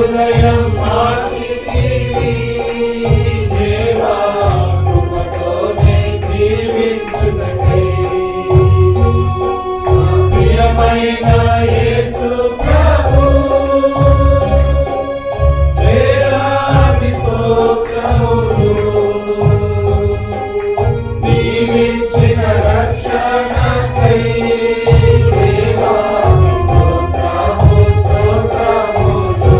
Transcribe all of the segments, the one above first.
హృదయం మార్చితివి దేవా కృపతోనే జీవించుటకై ప్రియమైన యేసు ప్రభు వేలాది స్తోత్రములు నీవిచ్చిన రక్షణకై దేవా స్తోత్రము స్తోత్రములు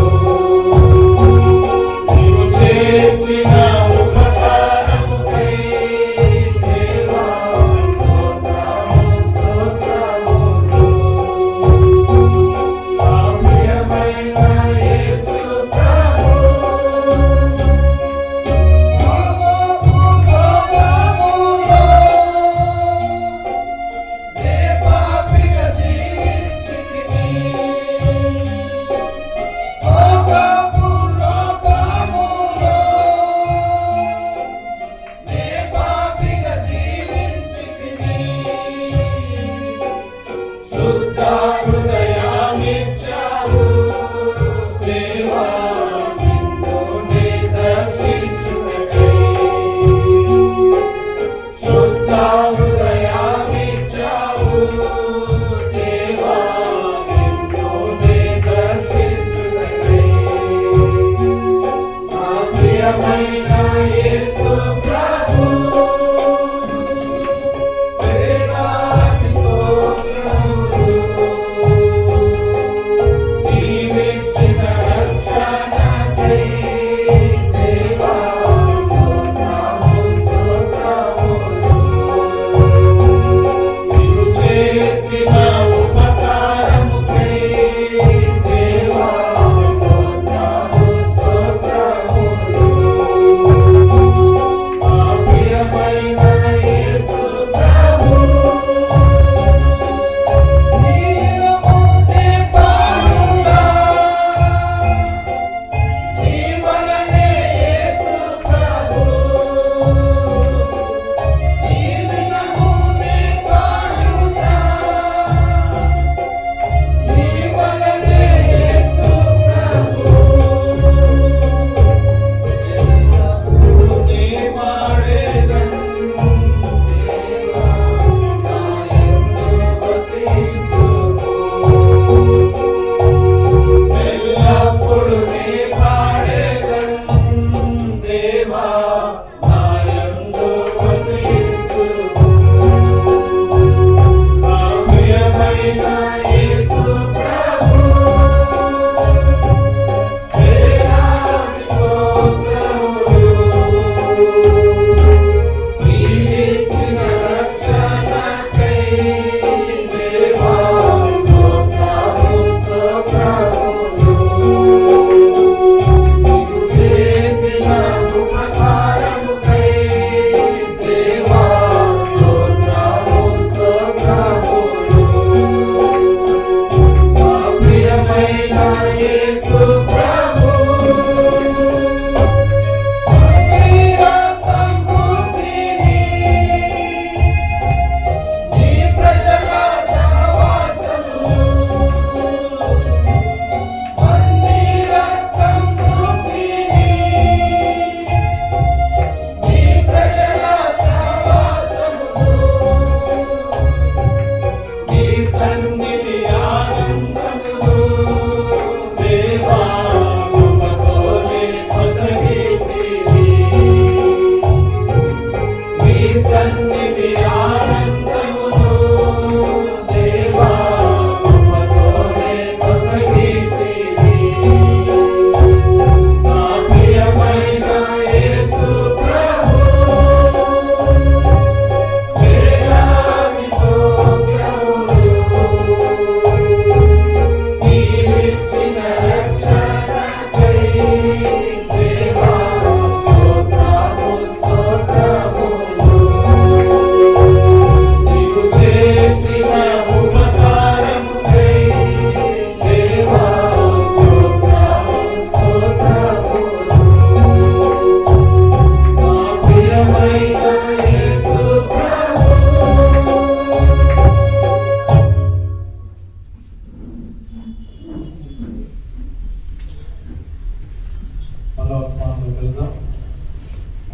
మనం వెళ్దాం.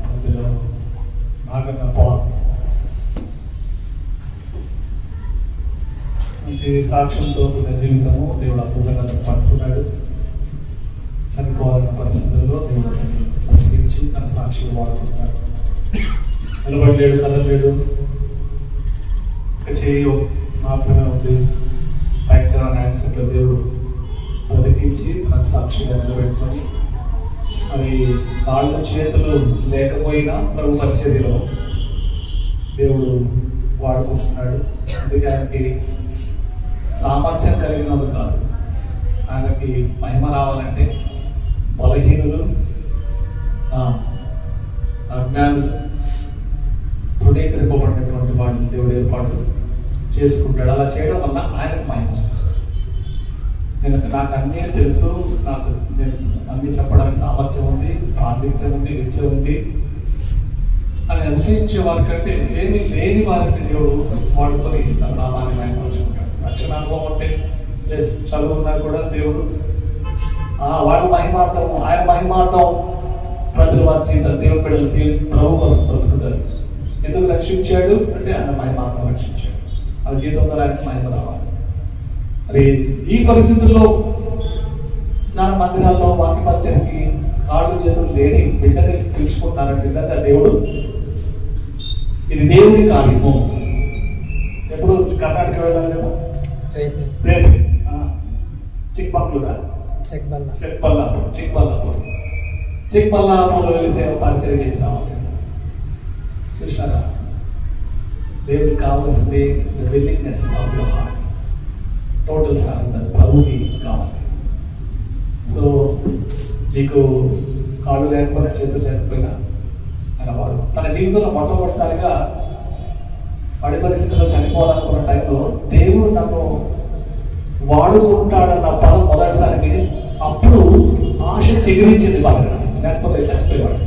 మధ్యలో నాగన్న పవన్ మంచి సాక్ష్యంతో ఉన్న జీవితము దేవుడు అద్భుతంగా పట్టుకున్నాడు. చనిపోవాలన్న పరిస్థితుల్లో దేవుడు తగ్గించి తన సాక్షిగా వాడుకుంటున్నాడు. నిలబడలేడు, కదలలేడు, చేయి మాత్రమే ఉంది. భయంకరమైన యాక్సిడెంట్లో దేవుడు బ్రతికించి తనకు సాక్షిగా నిలబెట్టుకొని మరి కాళ్ళు చేతులు లేకపోయినా ప్రభు పరిచర్యలో దేవుడు వాడుకుంటున్నాడు. అందుకే ఆయనకి సామర్థ్యం కలిగినది కాదు, ఆయనకి మహిమ రావాలంటే బలహీనులు, అజ్ఞానులు, తృణీకరింపబడినటువంటి వాడిని దేవుడు ఏర్పాటు చేసుకుంటాడు. అలా చేయడం వల్ల ఆయనకు మహిమ వస్తుంది. నాకు అన్నీ తెలుసు, నాకు నేను అన్నీ చెప్పడానికి సామర్థ్యం ఉంది, ప్రార్థించ ఉంది, విద్య ఉంది అని అనుసరించే వారి కంటే ఏమీ లేని వారికి దేవుడు వాడుకొని తన నామాన్ని మహిమపరుచుకుంటాడు. రక్షణ అనుభవం అంటే ప్లస్ చదువు ఉన్నా కూడా దేవుడు వాడు మహిమార్థం, ఆయన మహిమార్థం ప్రజలు వారి జీవితం దేవుడు బిడ్డలు ప్రభు కోసం బ్రతుకుతారు. ఎందుకు రక్షించాడు అంటే ఆయన మహిమార్థం రక్షించాడు. ఆ జీవితంలో ఆయనకు మహిమ రావాలి. మరి ఈ పరిస్థితుల్లో చాలా మందిరాల్లో వాక్యపరిచయకి కాళ్ళు చేతులు లేని బిడ్డని పిలుచుకుంటున్నారంటే నిజంగా దేవుడు, ఇది దేవుడి కార్యము. ఎప్పుడు కర్ణాటక వెళ్ళాలేమో రేపు చిక్బల్లాపూర్ వెళ్ళి సేవ పరిచయం చేసి రావాలి. చూసినారా, దేవుడికి కావాల్సింది the willingness of your heart, total surrender ప్రభుకి కావాలి. సో నీకు కాళ్ళు లేకపోయినా చేతులు లేకపోయినా ఆయన వాడు తన జీవితంలో మొట్టమొదటిసారిగా పడి పరిస్థితుల్లో చనిపోవాలనుకున్న టైంలో దేవుడు నన్ను వాడుకుంటాడన్న పదం మొదటిసారి విని అప్పుడు ఆశ చిగురించింది బాగా, లేకపోతే చచ్చిపోయేవాడు.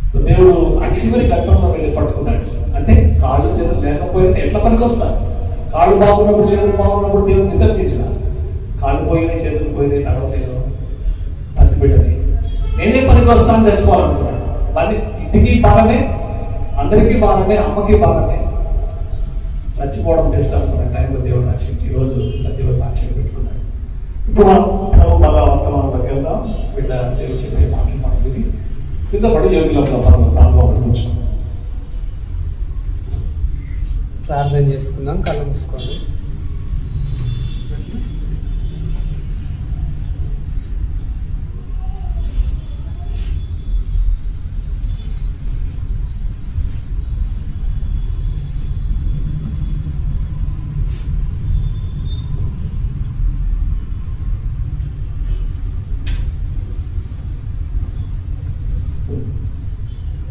సో దేవుడు ఆ చివరి ఘట్టంలో వెళ్ళి పట్టుకున్నాడు. అంటే కాళ్ళు చేతులు లేకపోయినా ఎట్లా పనికి వస్తారు? కాళ్ళు బాగున్నప్పుడు చేతులు బాగున్నప్పుడు దేవుడు విసర్జించిన, కాళ్ళు పోయినాయి చేతులు పోయినాయి నడవలేదు పసిబిడ్డని నేనే పనికి వస్తాను చచ్చిపోవాలనుకున్నాడు. మళ్ళీ ఇంటికి భారమే, అందరికీ భారమే, అమ్మకి భారమే, చచ్చిపోవడం బెస్ట్ అనుకున్న టైంలో దేవుడు రక్షించి ఈరోజు సజీవ సాక్ష్యం పెట్టుకున్నాడు. ఇప్పుడు మనం ప్రభు మళ్ళా వర్తమానంలోకి వెళ్దాం. బిడ్డ దేవుడు చెప్పే మాటలు మనం విని సిద్ధపడి యోగుల పాల్గొనవచ్చు. ప్రార్థన చేసుకుందాం. కళ్ళు మూసుకోండి.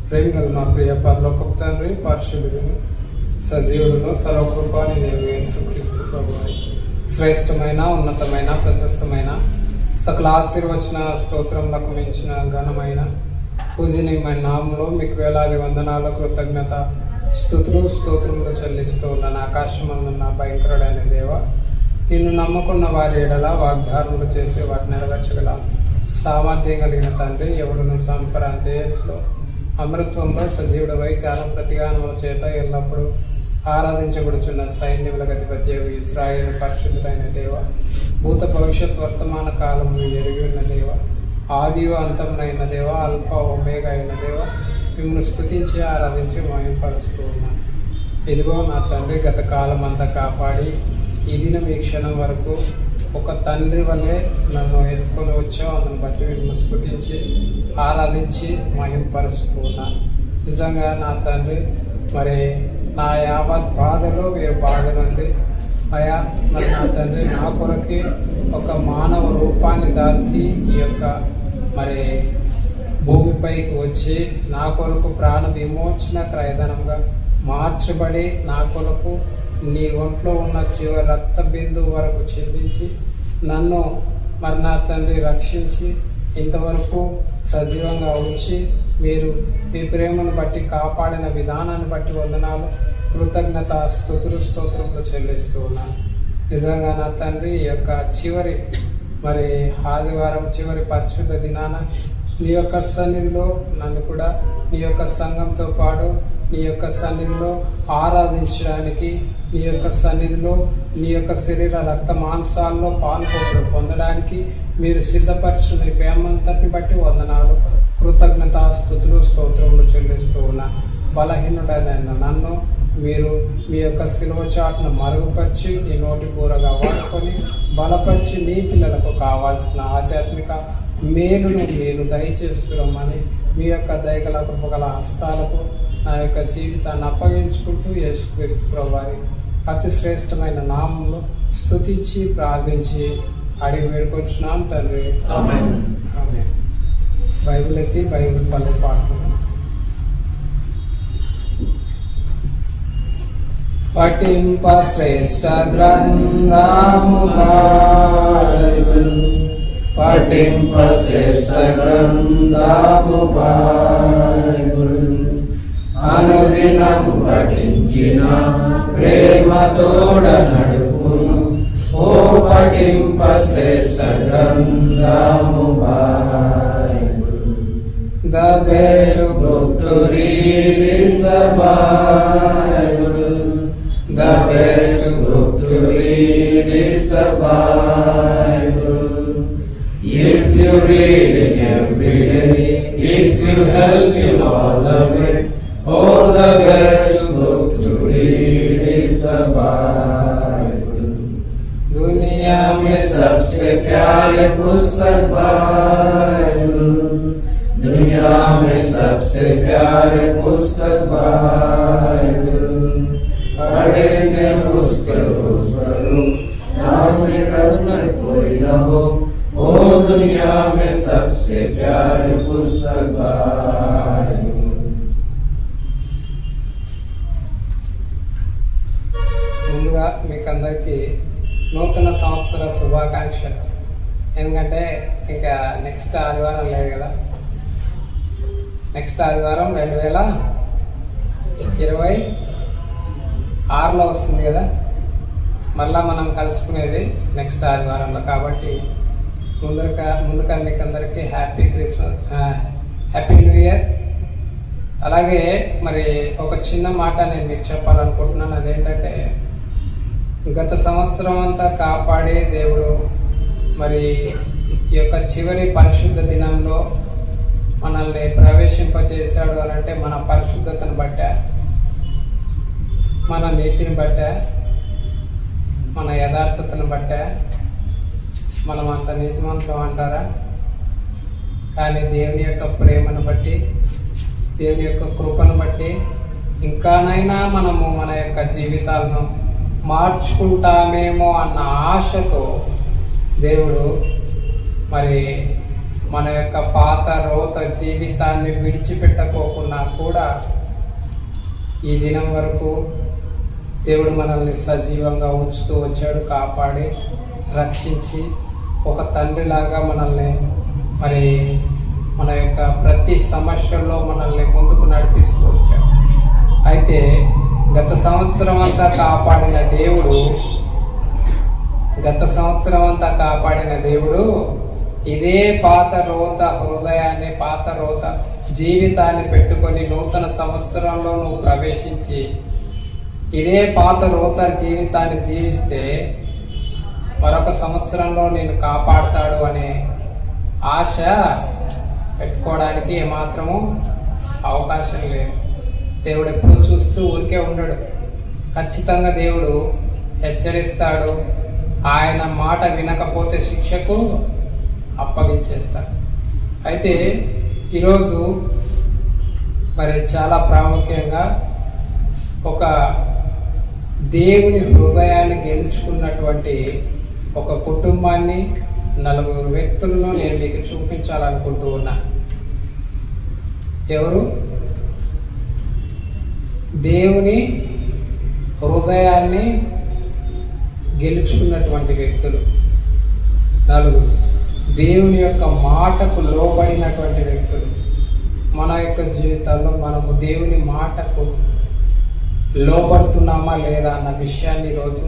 ప్రేమిగల మా ప్రియ పరలోకపు తండ్రి, పరిశుద్ధులను సజీవులను సర్వకృపాని దేవుడు యేసుక్రీస్తు ప్రభువు శ్రేష్టమైన ఉన్నతమైన ప్రశస్తమైన సకల ఆశీర్వచన స్తోత్రములకు మించిన ఘనమైన పూజనీయమైన నామంలో మీకు వేలాది వందనాలు, కృతజ్ఞత, స్తోత్రములు చెల్లిస్తూ ఉన్నాను. ఆకాశమందున్న భయంకరుడైన దేవ, నిన్ను నమ్ముకున్న వారి ఎడల వాగ్దానములు చేసి వాటిని నెరవేర్చగల సామర్థ్యం కలిగిన తండ్రి, ఎవడును సంప్రాంతేస్లో అమృత్వంలో సజీవుడవై గానం ప్రతిగానముల చేత ఎల్లప్పుడూ ఆరాధించబడుచున్న సైన్యముల అధిపతి ఇజ్రాయేలు పరిశుద్ధులైన దేవ, భూత భవిష్యత్ వర్తమాన కాలము ఎరిగి ఉన్న దేవ, ఆదియు అంతమునైన దేవ, అల్ఫా ఒమేగా అయిన దేవ, మిమ్మల్ని స్తుతించి ఆరాధించి మహిమపరుస్తూ ఉన్నాను. ఇదిగో నా తండ్రి, గత కాలం అంతా కాపాడి ఈ దినం ఈ క్షణం వరకు ఒక తండ్రి వల్లే నన్ను ఎత్తుకొని వచ్చావు. అందుని బట్టి మిమ్మల్ని స్తుతించి ఆరాధించి మహిమపరుస్తూ ఉన్నాను. నిజంగా నా తండ్రి, మరి నా యావత్ బాధలో మీరు బాధనండి అయా. మరి నా తండ్రి, నా కొరకే ఒక మానవ రూపాన్ని దాల్చి ఈ యొక్క మరి భూమిపైకి వచ్చి నా కొరకు ప్రాణ విమోచన క్రయధనంగా మార్చబడి నా కొరకు నీ ఒంట్లో ఉన్న చివరి రక్త బిందువు వరకు చెల్లించి నన్ను మరి నా తండ్రి రక్షించి ఇంతవరకు సజీవంగా ఉంచి మీరు మీ ప్రేమను బట్టి కాపాడిన విధానాన్ని బట్టి వందనాలు, కృతజ్ఞత, స్తోత్రములు చెల్లిస్తూ ఉన్నాను. నిజంగా నా తండ్రి, ఈ యొక్క చివరి మరి ఆదివారం చివరి పరిశుద్ధ దినాన నీ యొక్క సన్నిధిలో నన్ను కూడా నీ యొక్క సంఘంతో పాటు నీ యొక్క సన్నిధిలో ఆరాధించడానికి, నీ యొక్క సన్నిధిలో నీ యొక్క శరీర రక్త మాంసాల్లో పాల్గొనడం పొందడానికి మీరు సిద్ధపరచున్న ఈ ప్రేమంతటిని బట్టి వందనాలు, కృతజ్ఞత, స్తుతులు, స్తోత్రములు చెల్లిస్తూ ఉన్నా. బలహీనుడైన నన్ను మీరు మీ యొక్క సిలువ చాటును మరుగుపరిచి నీ నోటి బూరగా వాడుకొని బలపరిచి నీ పిల్లలకు కావాల్సిన ఆధ్యాత్మిక మేలును మీరు దయచేస్తున్నామని మీ యొక్క దయగల కృపగల హస్తాలకు నా యొక్క జీవితాన్ని అప్పగించుకుంటూ యేసుక్రీస్తు ప్రభువారి అతి శ్రేష్టమైన నామంలో స్తుతించి ప్రార్థించి అడిగి వేడుకొచ్చున్నాం తండ్రి. ఆమేన్. ఆమేన్. బైబిల్ ఎత్తి బైబిల్ పల్లె పాడుతున్నాం. పఠింప శ్రేష్ఠ గ్రంథము బైబిల్, పఠింప శ్రేష్ఠ గ్రంథము బైబిల్, అనుదినము పఠించిన ప్రేమతోడ నడుపును. ఓ పఠింప శ్రేష్ఠ గ్రంథము Bible. the best book To read is the Bible. The best book to read is the Bible. If you read it every day, it will help you all the way. Oh, the best book to read is the Bible. दुनिया में सबसे प्यारे पुस्तक Bible, दुनिया में सबसे प्यारे पुस्तक बाइबल, पढ़ेंगे उसके रोज बरोज, नाम में करना कोई न हो। ओ दुनिया में सबसे प्यारे पुस्तक बाइबल। ముందుగా మీకు అందరికీ నూతన సంవత్సర శుభాకాంక్షలు. ఎందుకంటే ఇంకా నెక్స్ట్ ఆదివారం లేదు కదా, నెక్స్ట్ ఆదివారం 2026లో వస్తుంది కదా, మళ్ళీ మనం కలుసుకునేది నెక్స్ట్ ఆదివారంలో. కాబట్టి ముందుగా మీకు అందరికీ happy Christmas, happy new year. అలాగే మరి ఒక చిన్న మాట నేను మీకు చెప్పాలనుకుంటున్నాను. అదేంటంటే గత సంవత్సరం అంతా కాపాడే దేవుడు మరి ఈ యొక్క చివరి పరిశుద్ధ దినంలో మనల్ని ప్రవేశింపచేశాడు అని అంటే మన పరిశుద్ధతను బట్టా, మన నీతిని బట్టా, మన యథార్థతను బట్టా. మనం అంత నీతిమంతులం అంటారా? కానీ దేవుని యొక్క ప్రేమను బట్టి, దేవుని యొక్క కృపను బట్టి ఇంకానైనా మనము మన యొక్క జీవితాలను మార్చుకుంటామేమో అన్న ఆశతో దేవుడు మరి మన యొక్క పాత రోత జీవితాన్ని విడిచిపెట్టకోకుండా కూడా ఈ దినం వరకు దేవుడు మనల్ని సజీవంగా ఉంచుతూ వచ్చాడు, కాపాడి రక్షించి ఒక తండ్రిలాగా మనల్ని మరి మన యొక్క ప్రతి సమస్యల్లో మనల్ని ముందుకు నడిపిస్తూ వచ్చాడు. అయితే గత సంవత్సరం అంతా కాపాడిన దేవుడు ఇదే పాత రోత హృదయాన్ని, పాత రోత జీవితాన్ని పెట్టుకొని నూతన సంవత్సరంలో నువ్వు ప్రవేశించి ఇదే పాత రోత జీవితాన్ని జీవిస్తే మరొక సంవత్సరంలో నేను కాపాడుతాడు అనే ఆశ పెట్టుకోవడానికి ఏమాత్రము అవకాశం లేదు. దేవుడు ఎప్పుడు చూస్తూ ఊరికే ఉండడు. ఖచ్చితంగా దేవుడు హెచ్చరిస్తాడు. ఆయన మాట వినకపోతే శిక్షకు అప్పగించేస్తాడు. అయితే ఈరోజు మరి చాలా ప్రాముఖ్యంగా ఒక దేవుని హృదయాన్ని గెలుచుకున్నటువంటి ఒక కుటుంబాన్ని, 4 వ్యక్తులను నేను మీకు చూపించాలనుకుంటూ ఉన్నా. ఎవరు? దేవుని హృదయాన్ని గెలుచుకున్నటువంటి వ్యక్తులు 4. దేవుని యొక్క మాటకు లోబడినటువంటి వ్యక్తులు. మన యొక్క జీవితాల్లో మనము దేవుని మాటకు లోబడుతున్నామా లేదా అన్న విషయాన్ని ఈరోజు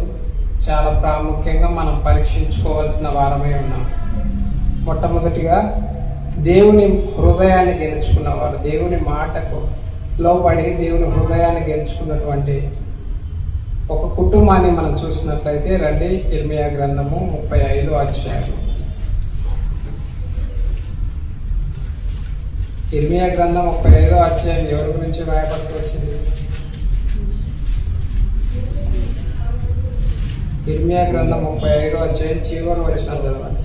చాలా ప్రాముఖ్యంగా మనం పరీక్షించుకోవాల్సిన వారమే ఉన్నాం. మొట్టమొదటిగా దేవుని హృదయాన్ని గెలుచుకున్నవారు, దేవుని మాటకు లోబడి దేవుని హృదయాన్ని గెలుచుకున్నటువంటి ఒక కుటుంబాన్ని మనం చూసినట్లయితే రండి, ఇర్మియా గ్రంథము 35వ అధ్యాయం. ఇర్మియా గ్రంథం 35వ అధ్యాయం ఎవరి గురించి రాయబడుతూ వచ్చింది? ఇర్మియా గ్రంథం 35వ అధ్యాయం చివరి వచనం చదవండి.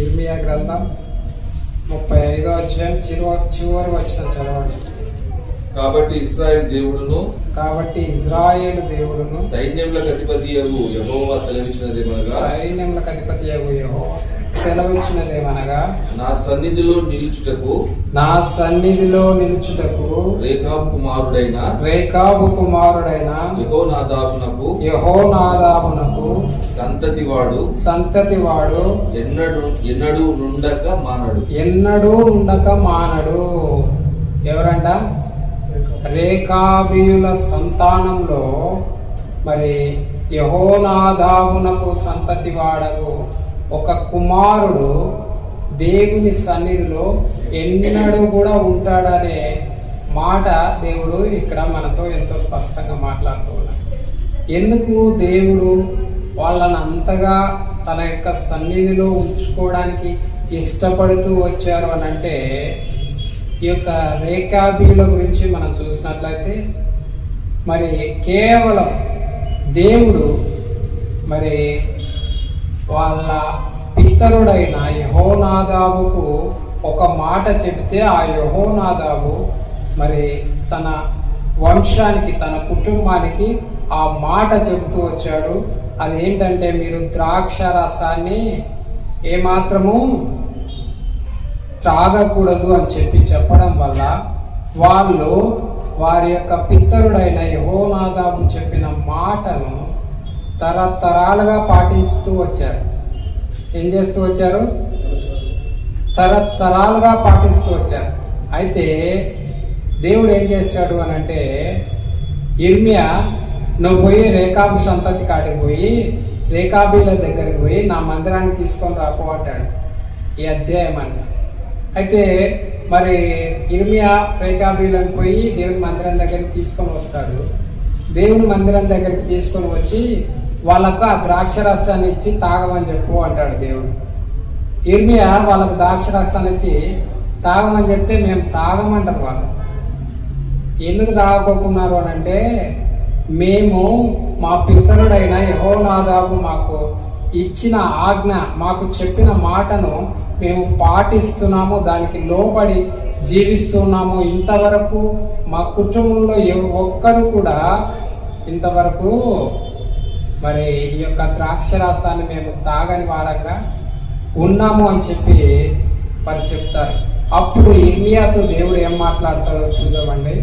ఇర్మియా గ్రంథం 35వ అధ్యాయం చివరి వచనం చదవండి. కాబట్టి ఇశ్రాయేలు దేవుడును సైన్యములకు అధిపతియగు యెహోవా సెలవిచ్చినదేమనగా నా సన్నిధిలో నిలుచుటకు రేకాబు కుమారుడైన యెహోనాదాబునకు సంతతివాడు ఎన్నడూ నుండక మానడు. ఎవరంట? రేకాబీయుల సంతానంలో మరి యెహోనాదాబునకు సంతతి వాడకు ఒక కుమారుడు దేవుని సన్నిధిలో ఎన్నడూ కూడా ఉంటాడనే మాట దేవుడు ఇక్కడ మనతో ఎంతో స్పష్టంగా మాట్లాడుతూ ఉన్నాడు. ఎందుకు దేవుడు వాళ్ళని అంతగా తన యొక్క సన్నిధిలో ఉంచుకోవడానికి ఇష్టపడుతూ వచ్చారు అని అంటే, ఈ యొక్క రేకాబీయుల గురించి మనం చూసినట్లయితే మరి కేవలం దేవుడు మరి వాళ్ళ పితరుడైన యెహోనాదాబుకు ఒక మాట చెబితే ఆ యెహోనాదాబు మరి తన వంశానికి, తన కుటుంబానికి ఆ మాట చెబుతూ వచ్చాడు. అదేంటంటే, మీరు ద్రాక్ష రసాన్ని ఏమాత్రము త్రాగకూడదు అని చెప్పడం వల్ల వాళ్ళు వారి యొక్క పితరుడైన యెహోనాదాబు చెప్పిన మాటను తరతరాలుగా పాటిస్తూ వచ్చారు. ఏం చేస్తూ వచ్చారు? తరతరాలుగా పాటిస్తూ వచ్చారు. అయితే దేవుడు ఏం చేశాడు అని అంటే, ఇర్మియా నువ్వు పోయి రేకాబు సంతతి కాడికి పోయి రేకాబీల దగ్గరికి పోయి నా మందిరాన్ని తీసుకొని రాపో అంటాడు ఈ అధ్యాయం అంట. అయితే మరి ఇర్మియా రేకాబీలను పోయి దేవుని మందిరం దగ్గరికి తీసుకొని వస్తాడు. దేవుని మందిరం దగ్గరికి తీసుకొని వచ్చి వాళ్ళకు ఆ ద్రాక్ష రసాన్ని ఇచ్చి తాగమని చెప్పు అంటాడు దేవుడు. ఇర్మియా వాళ్ళకు ద్రాక్ష రసాన్ని ఇచ్చి తాగమని చెప్తే మేము తాగమంటారు. వాళ్ళు ఎందుకు తాగకోకున్నారు అని అంటే, మేము మా పితరుడైన యెహోనాదాబు మాకు ఇచ్చిన ఆజ్ఞ, మాకు చెప్పిన మాటను మేము పాటిస్తున్నాము, దానికి లోబడి జీవిస్తున్నాము. ఇంతవరకు మా కుటుంబంలో ఒక్కరు కూడా ఇంతవరకు మరి ఈ యొక్క ద్రాక్షరసాన్ని మేము తాగని వారంగా ఉన్నాము అని చెప్పి వారు చెప్తారు. అప్పుడు ఇర్మియాతో దేవుడు ఏం మాట్లాడతాడో చూద్దామండి.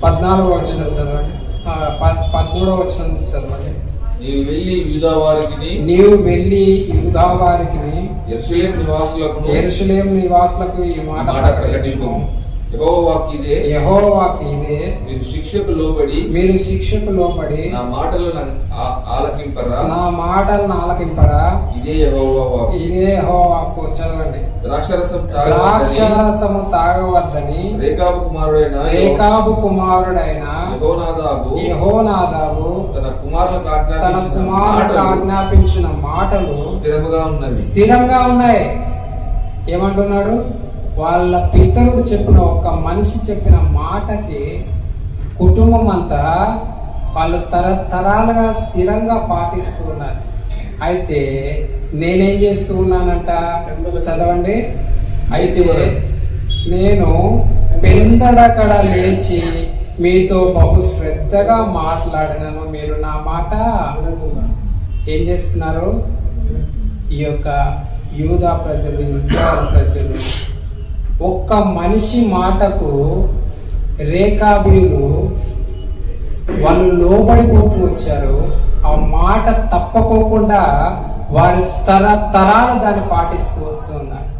14వ వచనం చదవండి, 13వ వచనం చదవండి. నీవు వెళ్ళి యూదా వారికి యెరూషలేము నివాసులకు ఈ మాట ప్రకటించు. యెహోవాకి ఇదే, మీరు శిక్షకు లోబడి నా మాటలను ఆలకింపరా. ఇదే యెహోవాకు. చదవండి. ద్రాక్షరసము తాగవద్దని రేకాబు కుమారుడైన యెహోనాదాబు తన కుమారులకు ఆజ్ఞాపించిన మాటలు స్థిరంగా ఉన్నాయి. ఏమంటున్నాడు? వాళ్ళ పితరుడు చెప్పిన ఒక మనిషి చెప్పిన మాటకి కుటుంబం అంతా వాళ్ళు తరతరాలుగా స్థిరంగా పాటిస్తూ ఉన్నారు. అయితే నేనేం చేస్తూ ఉన్నానంట? చదవండి. అయితే నేను పెందడకడ లేచి మీతో బహు శ్రద్ధగా మాట్లాడినాను, మీరు నా మాట ఏం చేస్తున్నారు? ఈ యొక్క యూదా ప్రజలు, ఇశ్రాయేలు ప్రజలు ఒక్క మనిషి మాటకు రేకాబీయులు వాళ్ళు లోబడిపోతూ వచ్చారు. ఆ మాట తప్పకోకుండా వారి తరతరాలు దాన్ని పాటిస్తూ వస్తున్నారు.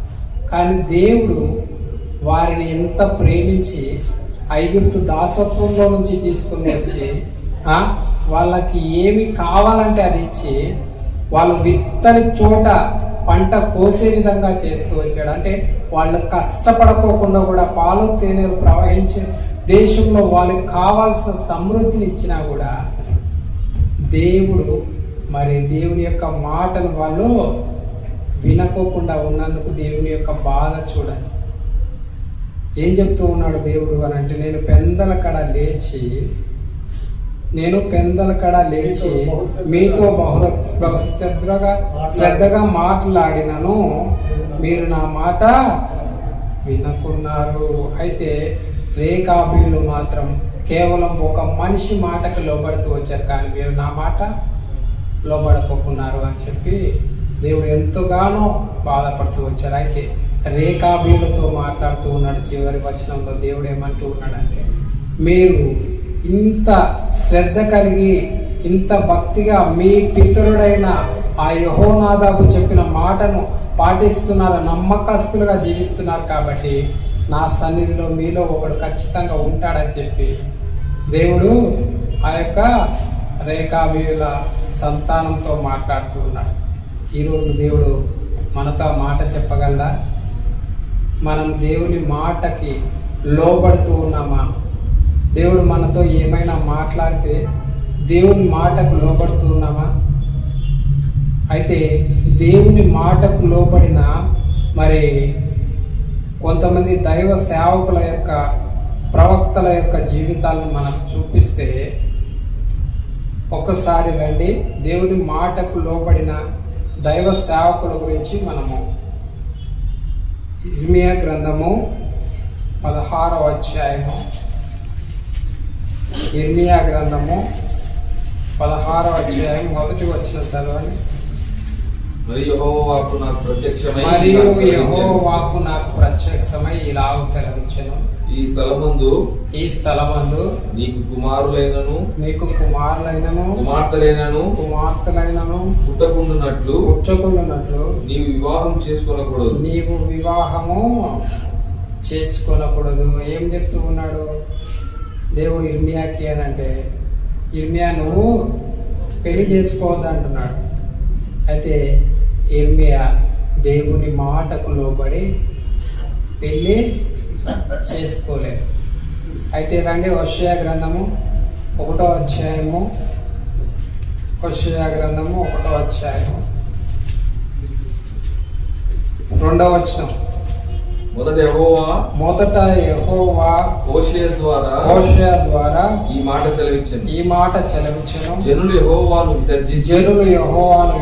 కానీ దేవుడు వారిని ఎంత ప్రేమించి ఐగుప్తు దాసత్వంలో నుంచి తీసుకుని వచ్చి వాళ్ళకి ఏమి కావాలంటే అది ఇచ్చి వాళ్ళు విత్తని చోట పంట కోసే విధంగా చేస్తూ వచ్చాడు. అంటే వాళ్ళు కష్టపడకోకుండా కూడా పాలు తేనెలు ప్రవహించే దేశంలో వాళ్ళకి కావాల్సిన సమృద్ధిని ఇచ్చినా కూడా దేవుడు మరి దేవుని యొక్క మాటను వాళ్ళు వినకోకుండా ఉన్నందుకు దేవుని యొక్క బాధ చూడండి. ఏం చెప్తూ ఉన్నాడు దేవుడు అని అంటే, నేను పెందల కడ లేచి మీతో శ్రద్ధగా మాట్లాడినను, మీరు నా మాట వినకున్నారు. అయితే రేకాబీలు మాత్రం కేవలం ఒక మనిషి మాటకు లోబడుతూ వచ్చారు, కానీ మీరు నా మాట లోబడకపోకున్నారు అని చెప్పి దేవుడు ఎంతగానో బాధపడుతూ వచ్చారు. అయితే రేకాబీలతో మాట్లాడుతూ ఉన్నాడు. చివరి వచనంలో దేవుడు ఏమంటూ ఉన్నాడంటే, మీరు ఇంత శ్రద్ధ కలిగి ఇంత భక్తిగా మీ పితరుడైన ఆ యెహోనాదాబు చెప్పిన మాటను పాటిస్తున్నారు, నమ్మకస్తులుగా జీవిస్తున్నారు, కాబట్టి నా సన్నిధిలో మీలో ఒకడు ఖచ్చితంగా ఉంటాడని చెప్పి దేవుడు ఆ యొక్క రేకాబీయుల సంతానంతో మాట్లాడుతూ ఉన్నాడు. ఈరోజు దేవుడు మనతో మాట చెప్పగలరా? మనం దేవుని మాటకి లోబడుతూ ఉన్నామా? దేవుడు మనతో ఏమైనా మాట్లాడితే దేవుని మాటకు లోబడుతూ ఉన్నామా? అయితే దేవుని మాటకు లోబడిన మరి కొంతమంది దైవ సేవకుల యొక్క ప్రవక్తల యొక్క జీవితాలను మనం చూపిస్తే, ఒక్కసారి రండి దేవుని మాటకు లోబడిన దైవ సేవకుల గురించి మనము ఇర్మియా గ్రంథము 16వ అధ్యాయము, ఇర్మియా గ్రంథము 16వ అధ్యాయం 1వ వచనం చదవండి. మరియు యెహోవాకు నాకు ప్రత్యక్షమై ఇలాగ సెలవిచ్చెను, ఈ స్థలమందు నీకు కుమారులైనను కుమార్తెలైనను పుట్టకుండునట్లు నీవు వివాహం చేసుకొనకూడదు. ఏం చెప్తూ ఉన్నాడు దేవుడు ఇర్మియాకి అని అంటే, ఇర్మియా నువ్వు పెళ్లి చేసుకోవద్దు అంటున్నాడు. అయితే ఇర్మియా దేవుని మాటకు లోబడి పెళ్ళి చేసుకోలేదు. అయితే రండి హోషేయ గ్రంథము 1వ అధ్యాయము, హోషేయ గ్రంథము 1వ అధ్యాయము 2వ వచనం. మొదట యెహోవా హోషేయ ద్వారా ఈ మాట సెలవిచ్చెను, జనులు యెహోవాను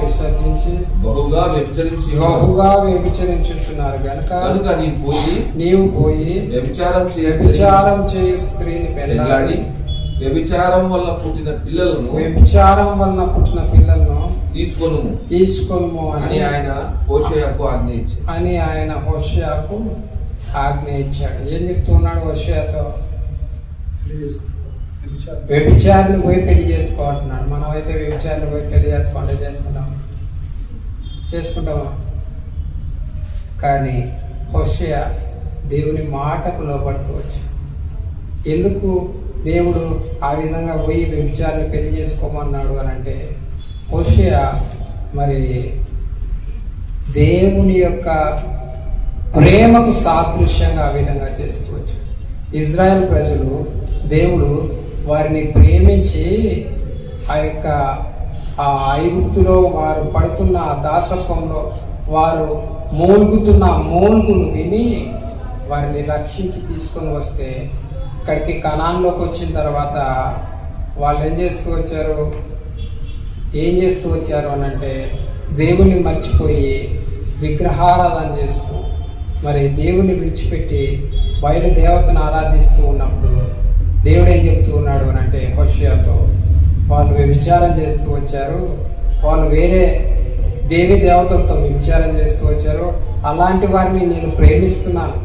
విసర్జించి బహుగా వ్యభిచరించుచున్నారు కనుక నీవు పోయి వ్యభిచారం చేయు స్త్రీని పెళ్ళాడి వ్యభిచారం వల్ల పుట్టిన పిల్లలను తీసుకొనుము అని ఆయన హోషేయకు ఆజ్ఞ ఇచ్చాడు. ఏం చెప్తున్నాడు హోషేయతో? వ్యభిచారిని పోయి పెళ్లి చేసుకోవాలంటున్నాడు. మనం అయితే వ్యభిచారిని పోయి పెళ్లి చేసుకుంటామా? కానీ హోషేయ దేవుని మాటకు లోబడుతూ వచ్చాడు. ఎందుకు దేవుడు ఆ విధంగా పోయి వ్యభిచారిని పెళ్లి చేసుకోమన్నాడు అని అంటే, హోషేయ మరి దేవుని యొక్క ప్రేమకు సాదృశ్యంగా ఆ విధంగా చేస్తూ వచ్చాడు. ఇజ్రాయెల్ ప్రజలు దేవుడు వారిని ప్రేమించి ఆ ఐగుప్తులో వారు పడుతున్న దాసత్వంలో వారు మూలుగుతున్న మూలుగును విని వారిని రక్షించి తీసుకొని వస్తే, ఇక్కడికి కనాన్లోకి వచ్చిన తర్వాత వాళ్ళు ఏం చేస్తూ వచ్చారు అని అంటే, దేవుని మర్చిపోయి విగ్రహారాధన చేస్తూ మరి దేవుని విడిచిపెట్టి బయలు దేవతను ఆరాధిస్తూ ఉన్నప్పుడు దేవుడు ఏం చెప్తూ ఉన్నాడు అని అంటే హోషేయతో, వాళ్ళు వ్యభిచారం చేస్తూ వచ్చారు, వాళ్ళు వేరే దేవి దేవతలతో వ్యభిచారం చేస్తూ వచ్చారు, అలాంటి వారిని నేను ప్రేమిస్తున్నాను,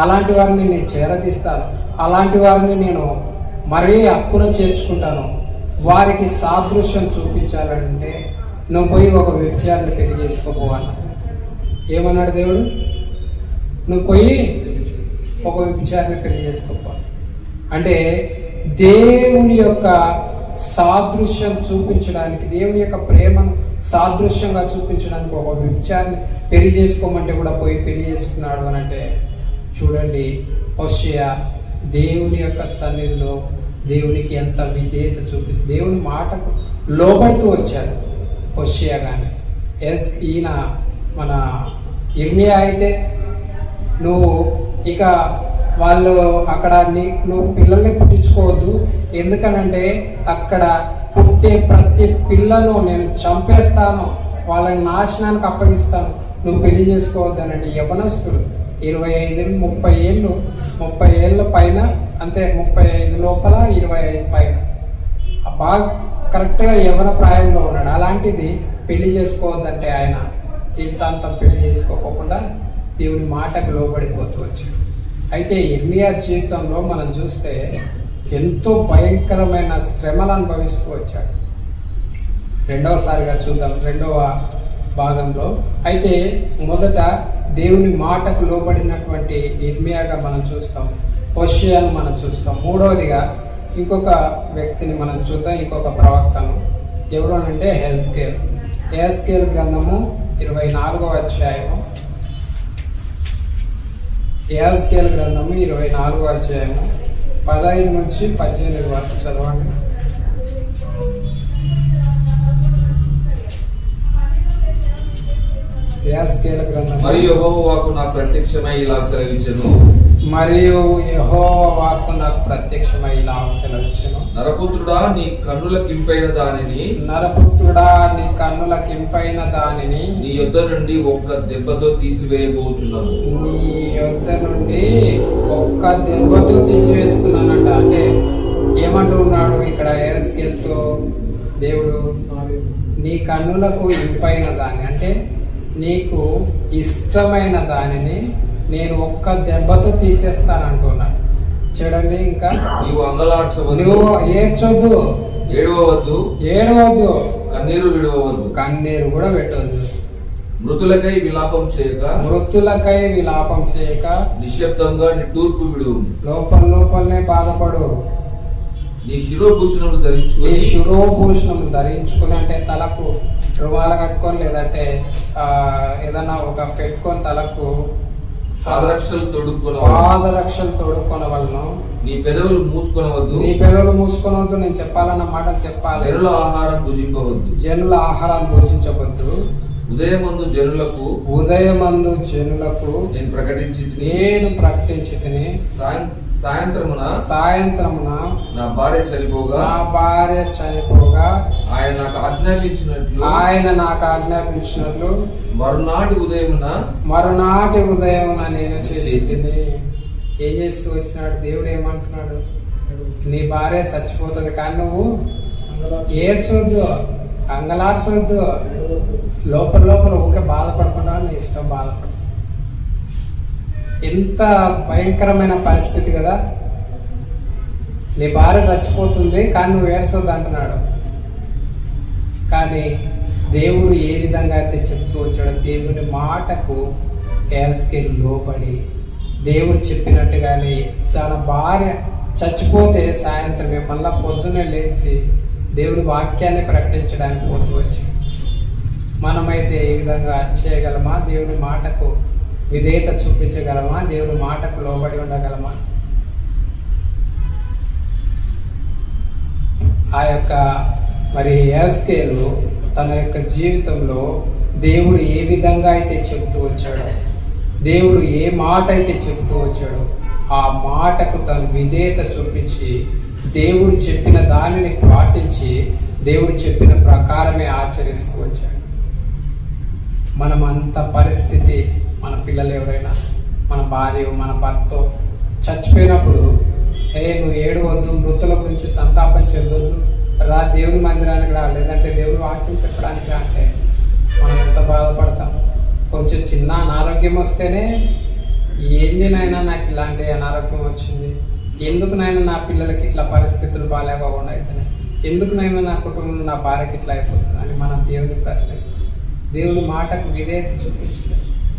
అలాంటి వారిని నేను చేరదీస్తాను, అలాంటి వారిని నేను మరీ హక్కున చేర్చుకుంటాను, వారికి సాదృశ్యం చూపించాలంటే నువ్వు పోయి ఒక వ్యభిచారాన్ని పెళ్లి చేసుకోపోవాలి. ఏమన్నాడు దేవుడు? నువ్వు పోయి ఒక వ్యభిచారిని పెళ్లి చేసుకోవాలి. అంటే దేవుని యొక్క సాదృశ్యం చూపించడానికి, దేవుని యొక్క ప్రేమను సాదృశ్యంగా చూపించడానికి ఒక వ్యభిచారిని పెళ్లి చేసుకోమంటే కూడా పోయి పెళ్లి చేసుకున్నాడు అని అంటే చూడండి, హోషేయ దేవుని యొక్క సన్నిధిలో దేవునికి ఎంత విధేయత చూపిస్తుంది, దేవుని మాటకు లోబడుతూ వచ్చారు హోషేయ. కానీ ఈయన మన ఇర్మియా అయితే నువ్వు ఇక వాళ్ళు అక్కడ నువ్వు పిల్లల్ని పుట్టించుకోవద్దు, ఎందుకనంటే అక్కడ పుట్టే ప్రతి పిల్లను నేను చంపేస్తాను, వాళ్ళని నాశనానికి అప్పగిస్తాను, నువ్వు పెళ్లి చేసుకోవద్దు అనంటే యవనస్తుడు 25 30 ఏళ్ళ పైన, అంతే 35 లోపల 25 పైన, బాగా కరెక్ట్గా యవన ప్రాయంలో ఉన్నాడు. అలాంటిది పెళ్లి చేసుకోవద్దంటే ఆయన జీవితాంతం పెళ్లి చేసుకోకుండా దేవుని మాటకు లోబడిపోతూ వచ్చాడు. అయితే ఇర్మియా జీవితంలో మనం చూస్తే ఎంతో భయంకరమైన శ్రమలు అనుభవిస్తూ వచ్చాడు. రెండవసారిగా చూద్దాం, రెండవ భాగంలో. అయితే మొదట దేవుని మాటకు లోబడినటువంటి ఇర్మియాగా మనం చూస్తాం, హోషేయను మనం చూస్తాం. మూడవదిగా ఇంకొక వ్యక్తిని మనం చూద్దాం, ఇంకొక ప్రవక్తను. ఎవరు అంటే హెజ్కేల్ గ్రంథము 24వ అధ్యాయము. యెహెజ్కేలు గ్రంథము 24వ అధ్యాయము 15 నుంచి 18 వరకు చదవండి. యెహెజ్కేలు గ్రంథం. మరియు యెహోవా వాక్కు నాకు ప్రత్యక్షమై ఇలా సెలవిచ్చెను. నరపుత్రుడా, నీ కన్నుల కింపైన దానిని నీ యొద్ద నుండి ఒక్క దెబ్బతో తీసివేయబోచున్నాను. నీ యొద్ద నుండి ఒక్క దెబ్బతో తీసివేస్తున్నానంట. అంటే ఏమంటున్నాడు ఇక్కడ యెహెజ్కేలుతో దేవుడు? నీ కన్నులకు ఇంపైన దాన్ని, అంటే నీకు ఇష్టమైన దానిని నేను ఒక్క దెబ్బతో తీసేస్తానంటున్నాడు. చూడండి, ఇంకా నీవు అంగలార్చవద్దు, నువ్వు ఏడ్చొద్దు, ఏడవద్దు, కన్నీరు విడవద్దు, కన్నీరు కూడా పెట్టవద్దు, మృతులకై విలాపం చేయక నిశ్శబ్దంగా నిట్టూర్పు విడువు, లోపలనే బాధపడు. నీ శిరోభూషణములు ధరించుకుని అంటే తలకు రుమాల కట్టుకొని, లేదంటే ఏదన్నా ఒక పెట్టుకొని తలకు పాదరక్షలు తొడుక్కున్న వలన నీ పెదవులు మూసుకొనవద్దు, నేను చెప్పాలన్న మాటలు చెప్పాలి. జనుల ఆహారాన్ని భుజించవద్దు. ఉదయమందు జనులకు నేను ప్రకటించి తిని సాయంత్రమున నా భార్య చనిపోగా ఆయన నాకు ఆజ్ఞాపించినట్లు మరునాటి ఉదయమున నేను చేసింది. ఏం చేస్తూ వచ్చినాడు దేవుడు? ఏమంటున్నాడు? నీ భార్య చచ్చిపోతుంది కానీ నువ్వు ఏడ్చొద్దు, అంగలార్చొద్దు, లోపల ఊకే బాధపడకుండా నీ ఇష్టం బాధపడు. ఎంత భయంకరమైన పరిస్థితి కదా! నీ భార్య చచ్చిపోతుంది కానీ నువ్వు ఏడ్చొద్దు అంటున్నాడు. కానీ దేవుడు ఏ విధంగా అయితే చెప్తూ వచ్చాడో, దేవుని మాటకు యెహెజ్కేలు లోబడి దేవుడు చెప్పినట్టుగానే తన భార్య చచ్చిపోతే సాయంత్రమే మళ్ళా పొద్దునే లేచి దేవుడి వాక్యాన్ని ప్రకటించడానికి పోతూ వచ్చాడు. మనమైతే ఈ విధంగా చేయగలమా? దేవుని మాటకు విధేయత చూపించగలమా? దేవుని మాటకు లోబడి ఉండగలమా? ఆ యొక్క యెహెజ్కేలు తన యొక్క జీవితంలో దేవుడు ఏ విధంగా అయితే చెప్తూ వచ్చాడో, దేవుడు ఏ మాట అయితే చెప్తూ వచ్చాడో ఆ మాటకు తను విధేయత చూపించి దేవుడు చెప్పిన దానిని పాటించి దేవుడు చెప్పిన ప్రకారమే ఆచరిస్తూ వచ్చాడు. మనం అంత పరిస్థితి, మన పిల్లలు ఎవరైనా, మన భార్య, మన భర్త చచ్చిపోయినప్పుడు నువ్వు ఏడవద్దు, మృతుల గురించి సంతాపం చెందొద్దు, రా దేవుని మందిరానికి రా, లేదంటే దేవుని వాక్యం చెప్పడానికి రా అంటే మనం ఎంత బాధపడతాం. కొంచెం చిన్న అనారోగ్యం వస్తేనే ఏంది నాయనా నాకు ఇలాంటి అనారోగ్యం వచ్చింది, ఎందుకు నాయన నా పిల్లలకి ఇట్లా పరిస్థితులు బాగాలేకుండా అవుతున్నాయి, ఎందుకు నాయన నా కుటుంబంలో నా భార్యకి ఇట్లా అయిపోతుంది అని మనం దేవుని ప్రశ్నిస్తాం. దేవుని మాటకు విధేయత చూపించింది.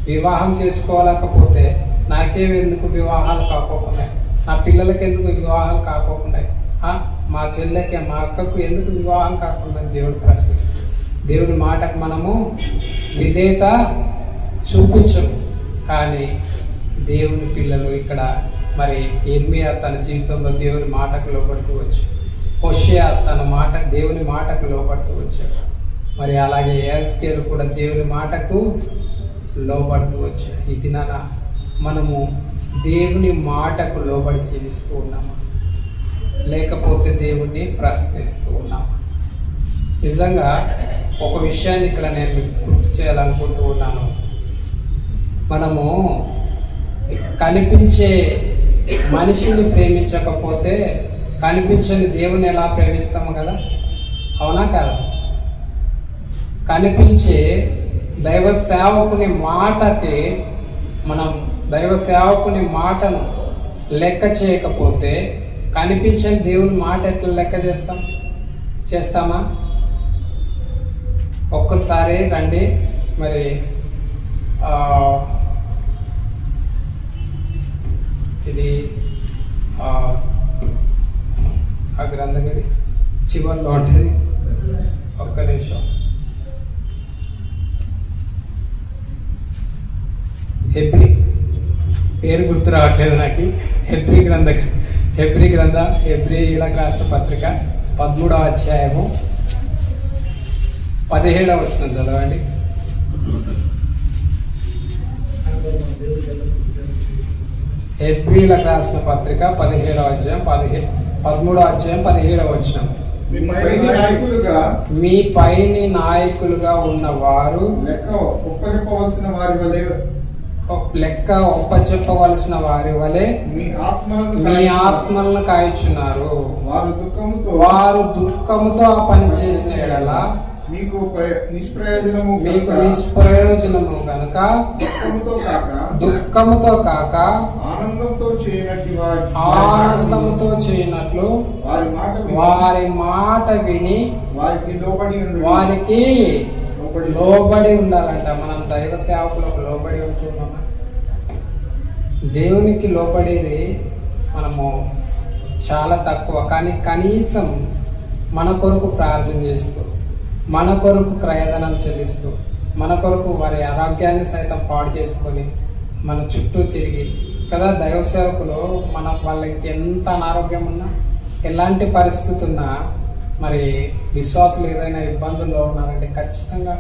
వివాహం చేసుకోలేకపోతే నాకేమి ఎందుకు వివాహాలు కాకోకుండా, నా పిల్లలకి ఎందుకు వివాహాలు కాకోకుండా, మా చెల్లెకి మా అక్కకు ఎందుకు వివాహం కాకుండా దేవుడు ప్రశ్నిస్తాడు. దేవుని మాటకు మనము విధేయత చూపించము. కానీ దేవుని పిల్లలు ఇక్కడ మరి ఇర్మియా తన జీవితంలో దేవుని మాటకు లోపడుతూ వచ్చాడు. హోషేయ తన దేవుని మాటకు లోపడుతూ వచ్చాడు. మరి అలాగే యెహెజ్కేలు కూడా దేవుని మాటకు లోబడుతూ వచ్చాడు. ఈ దినాన మనము దేవుని మాటకు లోబడి జీవిస్తూ ఉన్నాము, లేకపోతే దేవుణ్ణి ప్రశ్నిస్తూ ఉన్నాము. నిజంగా ఒక విషయాన్ని ఇక్కడ నేను మీకు గుర్తు చేయాలనుకుంటూ ఉన్నాను. మనము కనిపించే మనిషిని ప్రేమించకపోతే కనిపించని దేవుని ఎలా ప్రేమిస్తాము కదా, అవునా కదా? కనిపించే దైవ సేవకుని మాటకి మనం దైవ సేవకుని మాటను లెక్క చేయకపోతే కనిపించని దేవుని మాట ఎట్లా లెక్క చేస్తామా? ఒక్కసారి రండి, మరి ఇది ఆ గ్రంథం ఇది చివరిలో ఉంటుంది. ఒక్క నిమిషం. హెబ్రీ, పేరు గుర్తు రావట్లేదు నాకు. హెబ్రీలకు రాసిన పత్రిక 13వ అధ్యాయము 17వ వచనం చదవండి. హెబ్రీలకు రాసిన పత్రిక 17వ అధ్యాయం 13వ అధ్యాయం 17వ వచనం. మీ పైని నాయకులుగా ఉన్నవారు లెక్క ఒప్పచెప్పవలసిన వారి వలె మీ ఆత్మలను కాయుచున్నారు. వారు దుఃఖముతో ఆ పని చేసిన ఎడల మీకు నిష్ప్రయోజనము కనుక దుఃఖముతో కాక ఆనందముతో చేయనట్లు వారి మాట విని వారికి లోబడి ఉండాలంట. మనం దైవ సేవకులకు లోబడి ఉంటున్నామా? దేవునికి లోబడేది మనము చాలా తక్కువ. కానీ కనీసం మన కొరకు ప్రార్థన చేస్తూ, మన కొరకు క్రయధనం చెల్లిస్తూ, మన కొరకు వారి ఆరోగ్యాన్ని సైతం పాడు చేసుకొని మన చుట్టూ తిరిగి కదా దైవ సేవకులు వాళ్ళకి ఎంత అనారోగ్యం ఉన్నా, ఎలాంటి పరిస్థితి ఉన్నా, మరి విశ్వాసులు ఏదైనా ఇబ్బందుల్లో ఉన్నారంటే ఖచ్చితంగా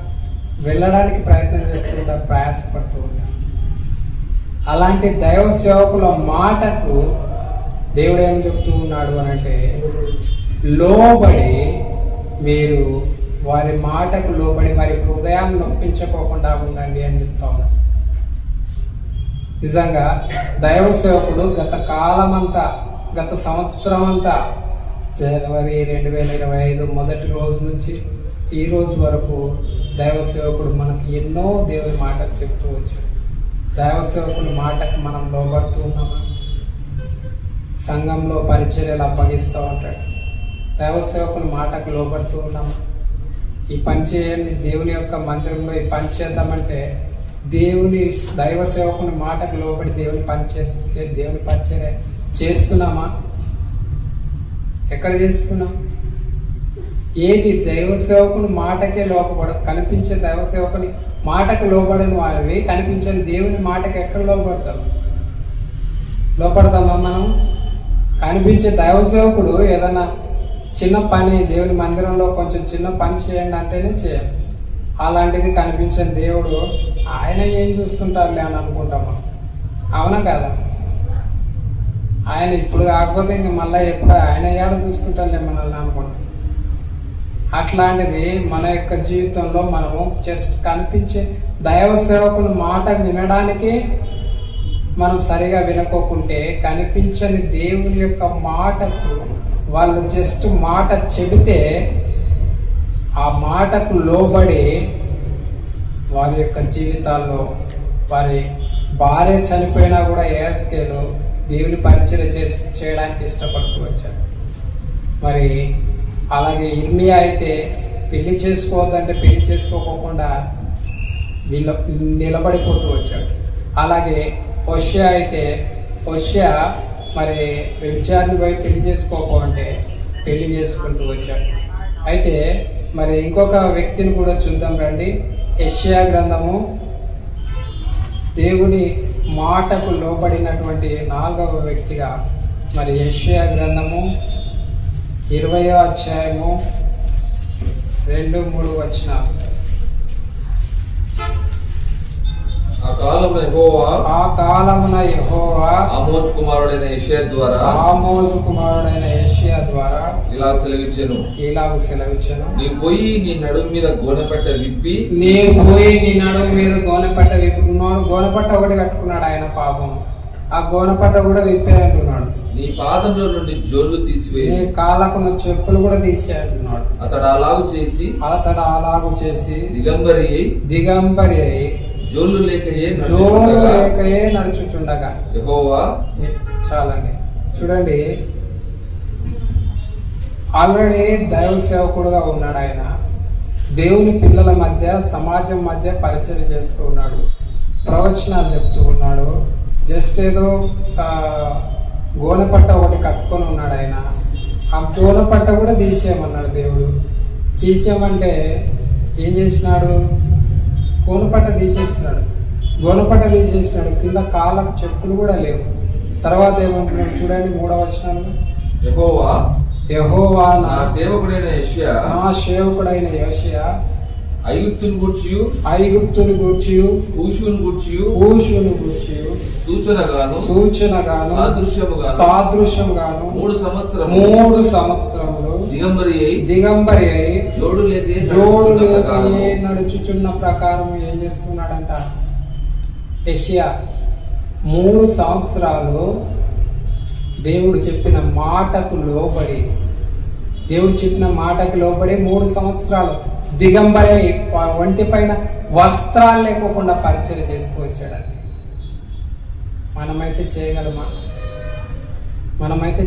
వెళ్ళడానికి ప్రయత్నం చేస్తూ ఉంటారు, ప్రయాసపడుతూ ఉంటారు. అలాంటి దైవ సేవకుల మాటకు దేవుడు ఏం చెప్తూ ఉన్నాడు అని అంటే, లోబడి మీరు వారి మాటకు లోబడి వారి హృదయాన్ని నొప్పించుకోకుండా ఉండండి అని చెప్తా ఉన్నాడు. నిజంగా దైవ సేవకుడు గత సంవత్సరం అంతా జనవరి 2025 మొదటి రోజు నుంచి ఈ రోజు వరకు దైవ సేవకుడు మనకు ఎన్నో దేవుని మాటలు చెప్తూ వచ్చాడు. దైవ సేవకుని మాటకు మనం లోబడుతూ ఉన్నామా? సంఘంలో పరిచర్యలు అప్పగిస్తూ ఉంటాడు. దైవ సేవకుని మాటకు లోబడుతూ ఉన్నామా? ఈ పని చేయండి, దేవుని యొక్క మందిరంలో ఈ పని చేద్దామంటే దేవుని దైవ సేవకుని మాటకు లోబడి దేవుని పరిచర్య చేస్తున్నామా? ఎక్కడ చేస్తున్నాం? ఏది దైవ సేవకుని మాటకే కనిపించే దైవ సేవకుని మాటకు లోబడని వారివి కనిపించని దేవుని మాటకి ఎక్కడ లోపడతామా మనం? కనిపించే దైవ సేవకుడు ఏదన్నా చిన్న పని దేవుని మందిరంలో కొంచెం చిన్న పని చేయండి అంటేనే చేయాలి. అలాంటిది కనిపించని దేవుడు ఆయన ఏం చూస్తుంటారులే అని అనుకుంటామా? అవునా కదా? ఆయన ఇప్పుడు కాకపోతే ఇంక మళ్ళీ ఎప్పుడు ఆయన ఏడ చూస్తుంటారులే మనల్ని అనుకుంటాం. అట్లాంటిది మన యొక్క జీవితంలో మనము జస్ట్ కనిపించే దైవ సేవకుని మాట వినడానికి మనం సరిగా వినకోకుంటే కనిపించని దేవుని యొక్క మాటకు వాళ్ళు జస్ట్ మాట చెబితే ఆ మాటకు లోబడి వారి యొక్క జీవితాల్లో వారి భార్య చనిపోయినా కూడా యెహెజ్కేలు దేవుని పరిచర్య చేయడానికి ఇష్టపడుతూ వచ్చాడు. మరి అలాగే ఇర్మియా అయితే పెళ్లి చేసుకోవద్దంటే పెళ్లి చేసుకోకుండా నిలబడిపోతూ వచ్చాడు. అలాగే హోషేయ అయితే హోషేయ మరి వ్యభిచారిని పోయి పెళ్లి చేసుకోకపోతే పెళ్లి చేసుకుంటూ వచ్చాడు. అయితే మరి ఇంకొక వ్యక్తిని కూడా చూద్దాం రండి. యెషయా గ్రంథము, దేవుని మాటకు లోబడినటువంటి 4వ వ్యక్తిగా మరి యెషయా గ్రంథము 20వ అధ్యాయము 2-3 వచనాలు. ఆ కాలమున యెహోవా ఆమోజు కుమారుడైన యెషయా ద్వారా ఇలా సెలవిచ్చెను, ఇలాగు సెలవిచ్చాను, నీవు పోయి నీ నడుము మీద గోనెపట్ట విప్పి విప్పుకున్నాడు. గోనపట్ట ఒకటి కట్టుకున్నాడు ఆయన, పాపం ఆ గోనపట్ట కూడా విప్పే అంటున్నాడు. నీ పాదముల నుండి జోళ్లు తీసివేయి, నీ కాళ్ళకున్న చెప్పులు కూడా తీసే అంటున్నాడు. అతడు అలాగు చేసి దిగంబరి అయి జోళ్లు లేకయే నడుచుచుండగా యెహోవా. చాలండి, చూడండి, ఆల్రెడీ దైవ సేవకుడుగా ఉన్నాడు ఆయన. దేవుని పిల్లల మధ్య, సమాజం మధ్య పరిచయం చేస్తూ ఉన్నాడు, ప్రవచనాలు చెప్తూ ఉన్నాడు. జస్ట్ ఏదో గోనపట్ట ఒకటి కట్టుకొని ఉన్నాడు ఆయన. ఆ గోనపట్ట కూడా తీసేయమన్నాడు దేవుడు. తీసేయమంటే ఏం చేసినాడు? గోనపట్ట తీసేసినాడు. కింద కాళ్ళకు చెప్పులు కూడా లేవు. తర్వాత ఏమంటున్నాడు చూడండి, 3వ వచనంలో, యెహోవా నా సేవకుడైన యెషయా ఐగుప్తుని గూర్చియు కూషును గూర్చియు సూచనగాను సాదృశ్యముగాను 3 సంవత్సరములు దిగంబరి అయి జోడు లేక నడుచుచున్న ప్రకారం ఏం చేస్తున్నాడంట యెషయా? 3 సంవత్సరాలు దేవుడు చెప్పిన మాటకు లోబడి 3 సంవత్సరాలు దిగంబరి ఒంటి పైన వస్త్రాలు లేకోకుండా పరిచయం చేస్తూ వచ్చాడండి. మనమైతే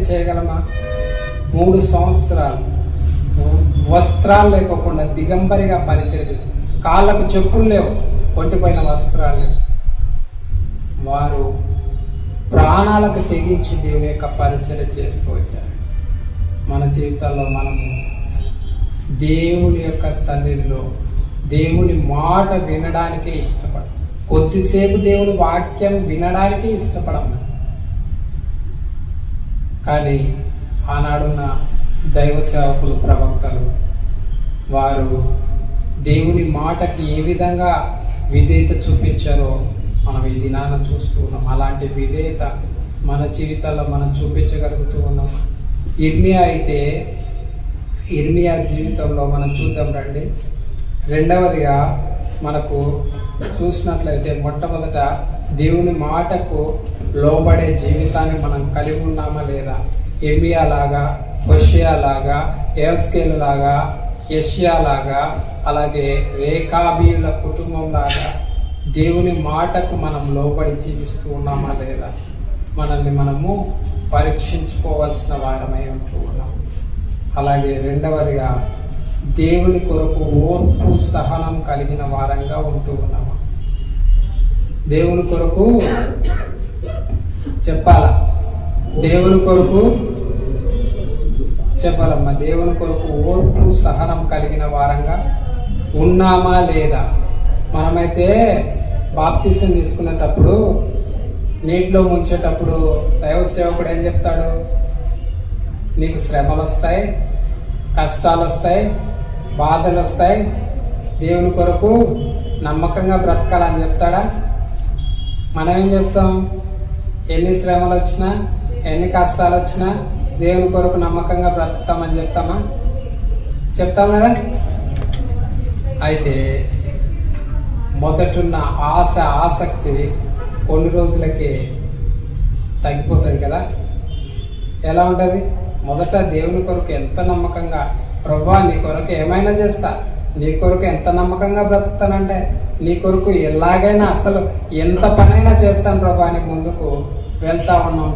చేయగలమా? 3 సంవత్సరాలు వస్త్రాలు లేకోకుండా దిగంబరిగా పరిచయం చేస్తూ, కాళ్ళకు చెప్పులు లేవు, ఒంటి పైన వస్త్రాలు లేవు. వారు ప్రాణాలకు తెగించి దేవుని యొక్క పరిచయం చేస్తూ వచ్చారు. మన జీవితాల్లో మనము దేవుని యొక్క సన్నిధిలో దేవుని మాట వినడానికే ఇష్టపడం. కొద్దిసేపు దేవుని వాక్యం వినడానికే ఇష్టపడం. కానీ ఆనాడున్న దైవ సేవకులు, ప్రవక్తలు, వారు దేవుని మాటకి ఏ విధంగా విధేయత చూపించారో మనం ఈ దినాన చూస్తూ ఉన్నాం. అలాంటి విధేయత మన జీవితాల్లో మనం చూపించగలుగుతూ ఉన్నాం. ఇర్మియా జీవితంలో మనం చూద్దాం రండి. రెండవదిగా మనకు చూసినట్లయితే మొట్టమొదట దేవుని మాటకు లోబడే జీవితాన్ని మనం కలిగి ఉన్నామా లేదా? ఇర్మియా లాగా, హోషేయ లాగా, యెహెజ్కేలు లాగా, యెషయా లాగా, అలాగే రేకాబీయుల కుటుంబం లాగా దేవుని మాటకు మనం లోబడి జీవిస్తూ ఉన్నామా లేదా? మనల్ని మనము పరీక్షించుకోవాల్సిన వారమై ఉంటూ ఉన్నాం. అలాగే రెండవదిగా దేవుని కొరకు ఓర్పు సహనం కలిగిన వారంగా ఉంటూ ఉన్నాము. దేవుని కొరకు చెప్పాలా? దేవుని కొరకు చెప్పాలమ్మా. దేవుని కొరకు ఓర్పు సహనం కలిగిన వారంగా ఉన్నామా లేదా? మనమైతే బాప్తిసం తీసుకునేటప్పుడు, నీటిలో ముంచేటప్పుడు దైవ సేవకుడు ఏం చెప్తాడు? నీకు శ్రమలు వస్తాయి, కష్టాలు వస్తాయి, బాధలు వస్తాయి, దేవుని కొరకు నమ్మకంగా బ్రతకాలని చెప్తాడా? మనం ఏం చెప్తాం? ఎన్ని శ్రమలు వచ్చినా, ఎన్ని కష్టాలు వచ్చినా దేవుని కొరకు నమ్మకంగా బ్రతుకుతామని చెప్తాం కదా. అయితే మొదటున్న ఆసక్తి కొన్ని రోజులకి తగ్గిపోతుంది కదా. ఎలా ఉంటుంది? మొదట దేవుని కొరకు ఎంత నమ్మకంగా, ప్రభువా నీ కొరకు ఏమైనా చేస్తా, నీ కొరకు ఎంత నమ్మకంగా బ్రతుకుతానంటే, నీ కొరకు ఎలాగైనా అసలు ఎంత పనైనా చేస్తాను ప్రభువా అని ముందుకు వెళ్తా ఉన్నాం.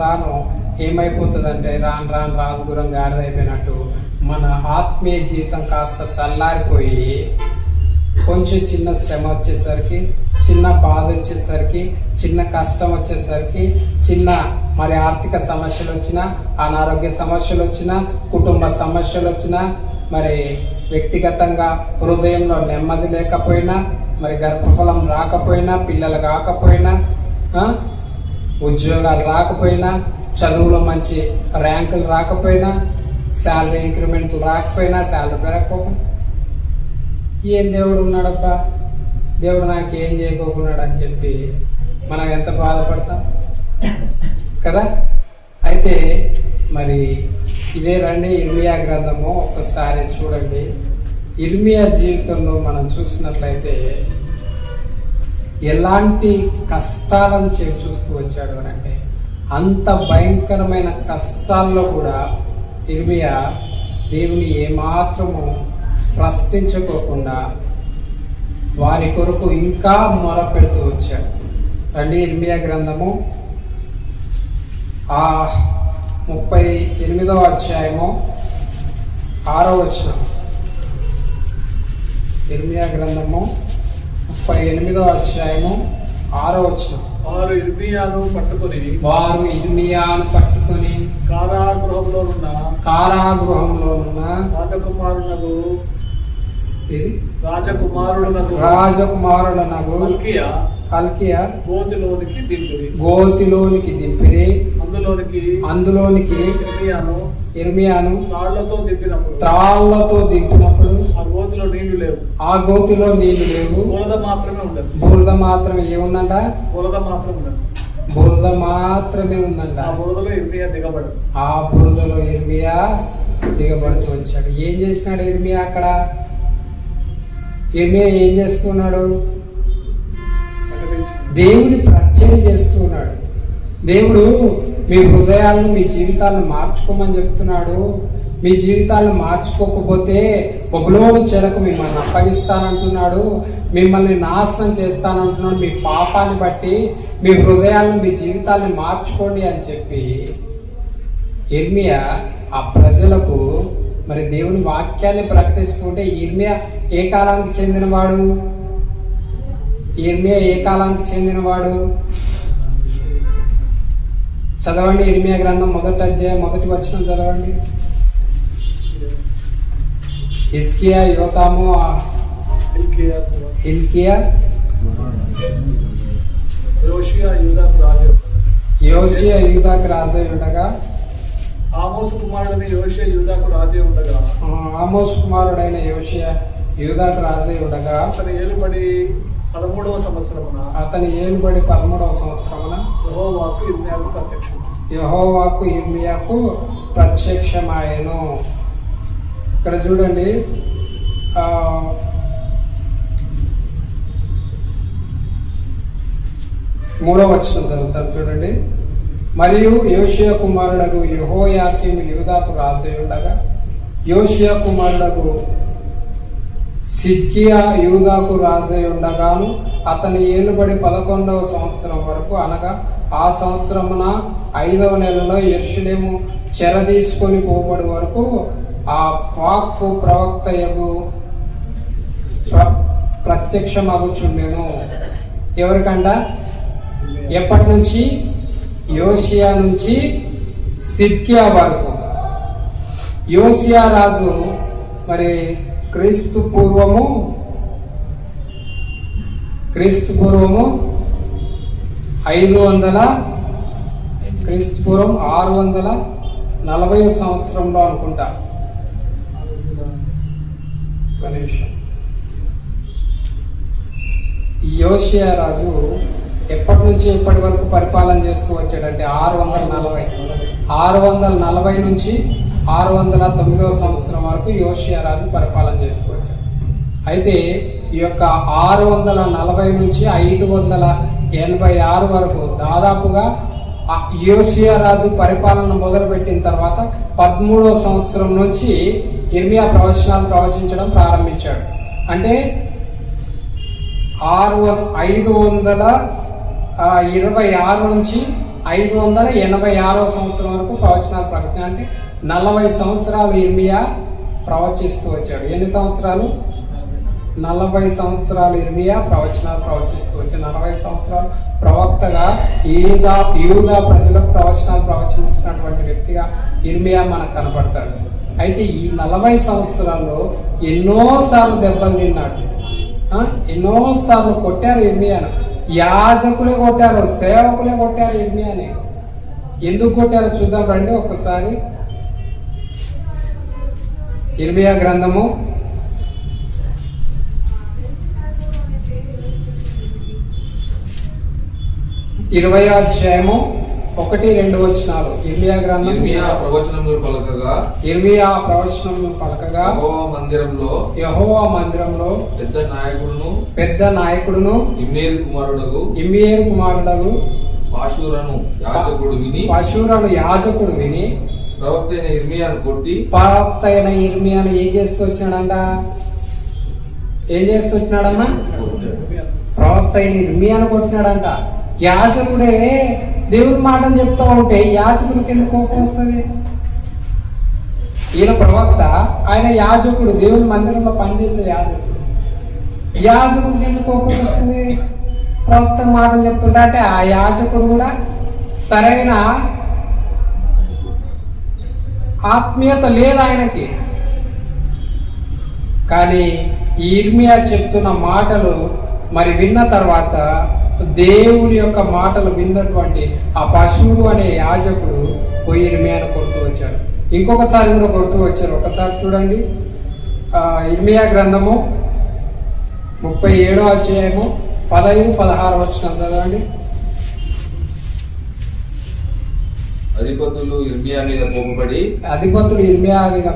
రాను ఏమైపోతుందంటే, రాను రాజుగురం గాడిదైపోయినట్టు మన ఆత్మీయ జీవితం కాస్త చల్లారిపోయి కొంచెం చిన్న శ్రమ వచ్చేసరికి, చిన్న బాధ వచ్చేసరికి, చిన్న కష్టం వచ్చేసరికి, చిన్న మరి ఆర్థిక సమస్యలు వచ్చినా, అనారోగ్య సమస్యలు వచ్చినా, కుటుంబ సమస్యలు వచ్చినా, మరి వ్యక్తిగతంగా హృదయంలో నెమ్మది లేకపోయినా, మరి గర్భఫలం రాకపోయినా, పిల్లలు కాకపోయినా, ఉద్యోగాలు రాకపోయినా, చదువులో మంచి ర్యాంకులు రాకపోయినా, శాలరీ ఇంక్రిమెంట్లు రాకపోయినా, శాలరీ పెరగకపోయినా, ఏం దేవుడు ఉన్నాడబ్బా, దేవుడు నాకు ఏం చేయకోకున్నాడు అని చెప్పి మనం ఎంత బాధపడతాం కదా. అయితే మరి ఇదే రండి ఇర్మియా గ్రంథము ఒకసారి చూడండి. ఇర్మియా జీవితంలో మనం చూసినట్లయితే ఎలాంటి కష్టాలను చూస్తూ వచ్చాడు అని అంటే, అంత భయంకరమైన కష్టాల్లో కూడా ఇర్మియా దేవుని ఏమాత్రము ప్రశ్నించుకోకుండా వారి కొరకు ఇంకా మొర పెడుతూ వచ్చాడు. రండి ఇర్మియా గ్రంథము 38వ అధ్యాయము 6వ వచనం. ఇర్మియా గ్రంథము 38వ అధ్యాయము 6వ వచనం. వారు ఇర్మియాను పట్టుకొని కారాగృహంలోనున్న రాజకుమారుడనగు హల్కియా గోతిలోనికి దింపిరి. అందులోనికి ఇర్మియాను త్రాళ్లతో దింపినప్పుడు ఆ గోతిలో నీళ్లు లేవు, బురద మాత్రమే ఏముందంట, బురద మాత్రమే ఉందంట. ఆ బురదలో ఇర్మియా దిగబడుతూ వచ్చాడు. ఏం చేసినాడు ఇర్మియా అక్కడ? ఇర్మియా ఏం చేస్తున్నాడు? దేవుని పరిచర్య చేస్తున్నాడు. దేవుడు మీ హృదయాలను, మీ జీవితాలను మార్చుకోమని చెప్తున్నాడు. మీ జీవితాలను మార్చుకోకపోతే బబులోను చెరకు మిమ్మల్ని అప్పగిస్తానంటున్నాడు, మిమ్మల్ని నాశనం చేస్తానంటున్నాడు. మీ పాపాన్ని బట్టి మీ హృదయాలను, మీ జీవితాలను మార్చుకోండి అని చెప్పి ఇర్మియా ఆ ప్రజలకు మరి దేవుని వాక్యాన్ని ప్రకటిస్తుంటే, ఇర్మియా ఏ కాలానికి చెందినవాడు? ఇర్మియా ఏ కాలానికి చెందినవాడు? చదవండి ఇర్మియా గ్రంథం 1వ అధ్యాయం 1వ వచనం చదవండి. హిజ్కియా, యోతాము, హిల్కియా, యోషియా యూదాకు రాజై ఉండగా, ఆమోసు కుమారుడైన యోషియా యూదాకు రాజై ఉండగా అతని ఏలుబడి 13వ సంవత్సరమున యెహోవాకు ఇర్మియాకు ప్రత్యక్షమాయెను. ఇక్కడ చూడండి, 3వ వచనం చదువుతాం చూడండి. మరియు యోషియా కుమారుడగు యెహోయాకీము యూదాకు రాజై ఉండగా, యోషియా కుమారుడగు సిద్కియా యూదాకు రాజై ఉండగాను అతని ఏలుబడి 11వ సంవత్సరం వరకు, అనగా ఆ సంవత్సరమున 5వ నెలలో యెరూషలేము చెర తీసుకొని పోబడి వరకు ఆ వాక్కు ప్రవక్తయగు ప్రత్యక్షమగుచుండెను. ఎవరికంట? ఎప్పటి నుంచి? యోషియా నుంచి సిద్కియా వరకు. యోషియా రాజు మరి క్రీస్తు పూర్వము 640 సంవత్సరంలో అనుకుంటా. యోషియా రాజు ఎప్పటి నుంచి ఎప్పటి వరకు పరిపాలన చేస్తూ వచ్చాడంటే 640 నుంచి 609వ సంవత్సరం వరకు యోషియా రాజు పరిపాలన చేస్తూ వచ్చాడు. అయితే ఈ యొక్క 640 నుంచి 586 వరకు దాదాపుగా యోషియా రాజు పరిపాలన మొదలుపెట్టిన తర్వాత 13వ సంవత్సరం నుంచి ఇర్మియా ప్రవచనాలు ప్రవచించడం ప్రారంభించాడు. అంటే 526 నుంచి 586వ సంవత్సరం వరకు ప్రవచనాలు ప్రకటన. అంటే 40 సంవత్సరాలు ఇర్మియా ప్రవచిస్తూ వచ్చాడు. ఎన్ని సంవత్సరాలు? 40 సంవత్సరాలు ఇర్మియా ప్రవచనాలు ప్రవచిస్తూ వచ్చి 40 సంవత్సరాలు ప్రవక్తగా యూదా ప్రజలకు ప్రవచనాలు ప్రవచించినటువంటి వ్యక్తిగా ఇర్మియా మనకు కనపడతాడు. అయితే ఈ 40 సంవత్సరాల్లో ఎన్నోసార్లు దెబ్బలు తిన్నాడు, ఎన్నోసార్లు కొట్టారు ఇర్మియాను. యాజకులే కొట్టారు, సేవకులే కొట్టారు ఇర్మియాని. ఎందుకు కొట్టారో చూద్దాం రండి ఒకసారి. ఇర్మియా గ్రంథము 20వ అధ్యాయము 1-2 వచనాలు. ఇర్మియా గ్రంథం ఇర్మియా ప్రవచనములు పలకగా యెహోవా మందిరంలో పెద్ద నాయకుడును ఇమ్మేరు కుమారుడగు పాషూరను యాజకుడు విని ప్రవక్త అయిన ఇర్మియాను ఏం చేస్తూ వచ్చినాడంట? ప్రవక్త అయిన ఇర్మియాను కొట్టినాడంట. యాజకుడే దేవుని మాటలు చెప్తా ఉంటే యాజకుడికి ఎందుకు కోపం వస్తుంది? ఈయన ప్రవక్త, ఆయన యాజకుడు, దేవుని మందిరంలో పనిచేసే యాజకుడికి ఎందుకు కోపం వస్తుంది? ప్రవక్త మాటలు చెప్తుంటే అంటే ఆ యాజకుడు కూడా సరైన ఆత్మీయత లేదు ఆయనకి. కానీ ఇర్మియా చెప్తున్న మాటలు మరి విన్న తర్వాత దేవుని యొక్క మాటలు విన్నటువంటి ఆ పశువుడు అనే యాజకుడు పోయి ఇర్మియాను కొడుతూ వచ్చాడు. ఇంకొకసారి కూడా కొడుతూ వచ్చారు. ఒకసారి చూడండి, ఇర్మియా గ్రంథము 37వ అధ్యాయము 15-16 వచనాలు చదవండి. అధిపతులు ఇర్మియా మీద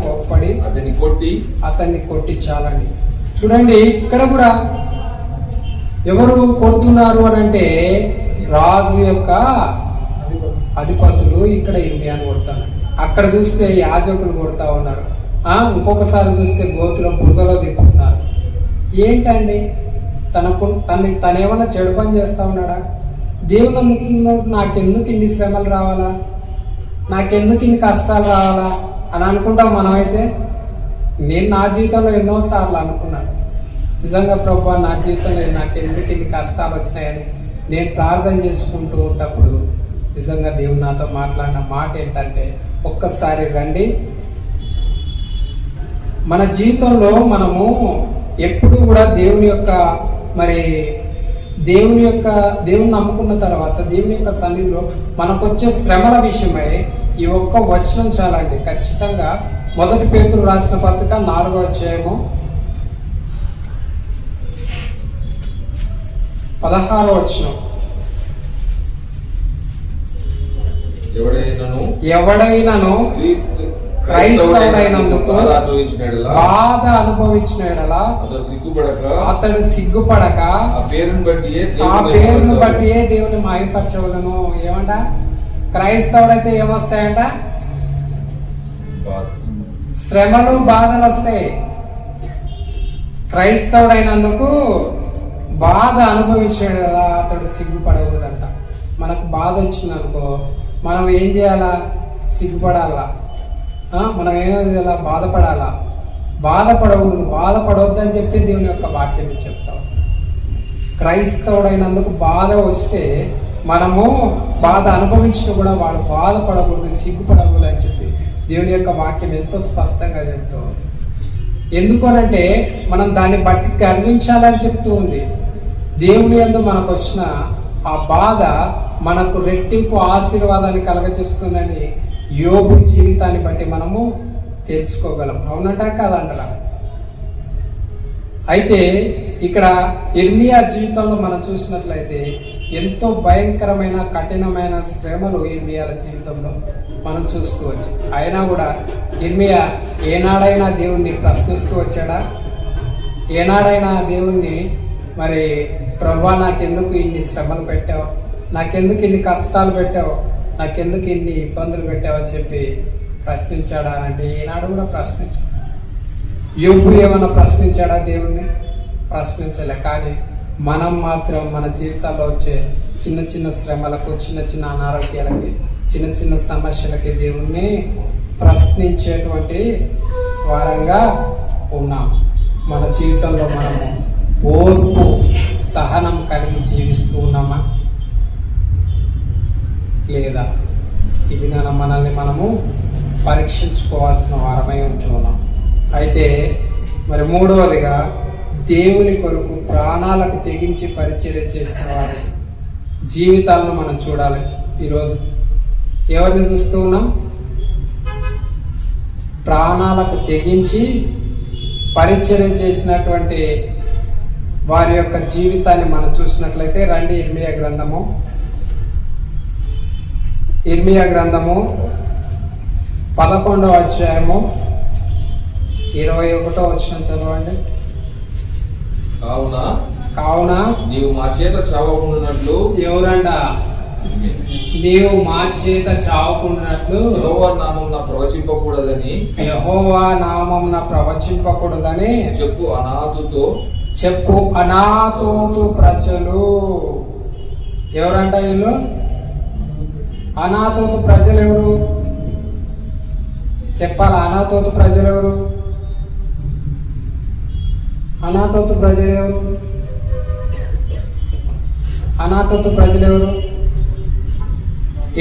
కోపపడి అతన్ని కొట్టించాలండి. చూడండి, ఇక్కడ కూడా ఎవరు కొడుతున్నారు అని అంటే రాజు యొక్క అధిపతులు ఇక్కడ ఇర్మియాను కొడతారు. అక్కడ చూస్తే యాజకులు కొడతా ఉన్నారు. ఇంకొకసారి చూస్తే గోతుల బురదలో దిప్పుతున్నారు. ఏంటండి, తనేమన్నా చెడు పని చేస్తా ఉన్నాడా? దేవుని అందుకున్నప్పుడు నాకెందుకు ఇన్ని శ్రమలు రావాలా, నాకెందుకు ఇన్ని కష్టాలు రావాలా అని అనుకుంటాం మనమైతే. నేను నా జీవితంలో ఎన్నోసార్లు అనుకున్నాను, నిజంగా ప్రభువా నా జీవితంలో నాకెందుకు ఇన్ని కష్టాలు వచ్చినాయని నేను ప్రార్థన చేసుకుంటూ ఉన్నప్పుడు నిజంగా దేవుడు నాతో మాట్లాడిన మాట ఏంటంటే, ఒక్కసారి రండి, మన జీవితంలో మనము ఎప్పుడు కూడా దేవుని నమ్ముకున్న తర్వాత దేవుని యొక్క సన్నిధిలో మనకు వచ్చే శ్రమల విషయమై ఈ ఒక్క వచనం చాలండి. ఖచ్చితంగా 1 పేతురు రాసిన పత్రిక 4వ అధ్యాయము 16వ వచనం. ఎవడైనను క్రైస్తవుడైనందుకు బాధ అనుభవించిన ఎడలా అతడు సిగ్గుపడక ఆ పేరును బట్టియే దేవుని మహిమపరచవలెను. ఏమంట? క్రైస్తవుడైతే ఏమొస్తాయంట? శ్రమలు, బాధలు వస్తాయి. క్రైస్తవుడైనందుకు బాధ అనుభవించాడు కదా, అతడు సిగ్గుపడకూడదంట. మనకు బాధ వచ్చిందనుకో, మనం ఏం చేయాలా? సిగ్గుపడాలా? మనం ఏం చేయాలా? బాధపడాలా? బాధపడకూడదు. బాధపడవద్దని చెప్పి దేవుని యొక్క వాక్యం చెప్తాం. క్రైస్తవుడైనందుకు బాధ వస్తే మనము బాధ అనుభవించిన కూడా వాడు బాధపడకూడదు, సిగ్గుపడకూడదు అని చెప్పి దేవుని యొక్క వాక్యం ఎంతో స్పష్టంగా చెప్తూ ఉంది. ఎందుకనంటే మనం దాన్ని బట్టి గర్వించాలని చెప్తూ ఉంది. దేవుని యందు మనకు వచ్చిన ఆ బాధ మనకు రెట్టింపు ఆశీర్వాదాన్ని కలగచేస్తుందని యోబు జీవితాన్ని బట్టి మనము తెలుసుకోగలం. అవునట కాదంటరా? అయితే ఇక్కడ ఇర్మియా జీవితంలో మనం చూసినట్లయితే ఎంతో భయంకరమైన కఠినమైన శ్రమలు ఇర్మియాల జీవితంలో మనం చూస్తూ వచ్చాం. అయినా కూడా ఇర్మియా ఏనాడైనా దేవుణ్ణి ప్రశ్నిస్తూ వచ్చాడా? ఏనాడైనా దేవుణ్ణి మరి ప్రభువా నాకెందుకు ఇన్ని శ్రమలు పెట్టావు, నాకెందుకు ఇన్ని కష్టాలు పెట్టావు, నాకెందుకు ఇన్ని ఇబ్బందులు పెట్టావు అని చెప్పి ప్రశ్నించాడా అంటే ఈనాడు కూడా ప్రశ్నించాడు. యోబు ఏమన్నా ప్రశ్నించాడా దేవుణ్ణి? ప్రశ్నించలే. కానీ మనం మాత్రం మన జీవితాల్లో వచ్చే చిన్న చిన్న శ్రమలకు, చిన్న చిన్న అనారోగ్యాలకి, చిన్న చిన్న సమస్యలకి దేవుణ్ణి ప్రశ్నించేటువంటి వారంగా ఉన్నాం. మన జీవితంలో మనము ఓర్పు సహనం కలిగి జీవిస్తూ ఉన్నామా లేదా? ఇది మనల్ని మనము పరీక్షించుకోవాల్సిన వారమై ఉంటున్నాం. అయితే మరి మూడవదిగా దేవుని కొరకు ప్రాణాలకు తెగించి పరిచర్య చేసిన వారి జీవితాలను మనం చూడాలి. ఈరోజు ఎవరిని చూస్తూ ఉన్నాం? ప్రాణాలకు తెగించి పరిచర్య చేసినటువంటి వారి యొక్క జీవితాన్ని మనం చూసినట్లయితే రండి, ఇర్మియా గ్రంథము 11వ అధ్యాయము 21వ వచనం చదవండి. కావున నీవు మా చేత చావకుండానట్లు, ఎవరంట? నీవు మా చేత చావకుండానట్లు యెహోవా నామమున ప్రవచింపకూడదని, యెహోవా నామమున ప్రవచింపకూడదని చెప్పు అనాతోతు ప్రజలు. ఎవరంట వీళ్ళు? అనాతోతు ప్రజలు ఎవరు చెప్పాలా? అనాతోతు ప్రజలు ఎవరు? అనాతోతు ప్రజలు ఎవరు? అనాతోతు ప్రజలు ఎవరు?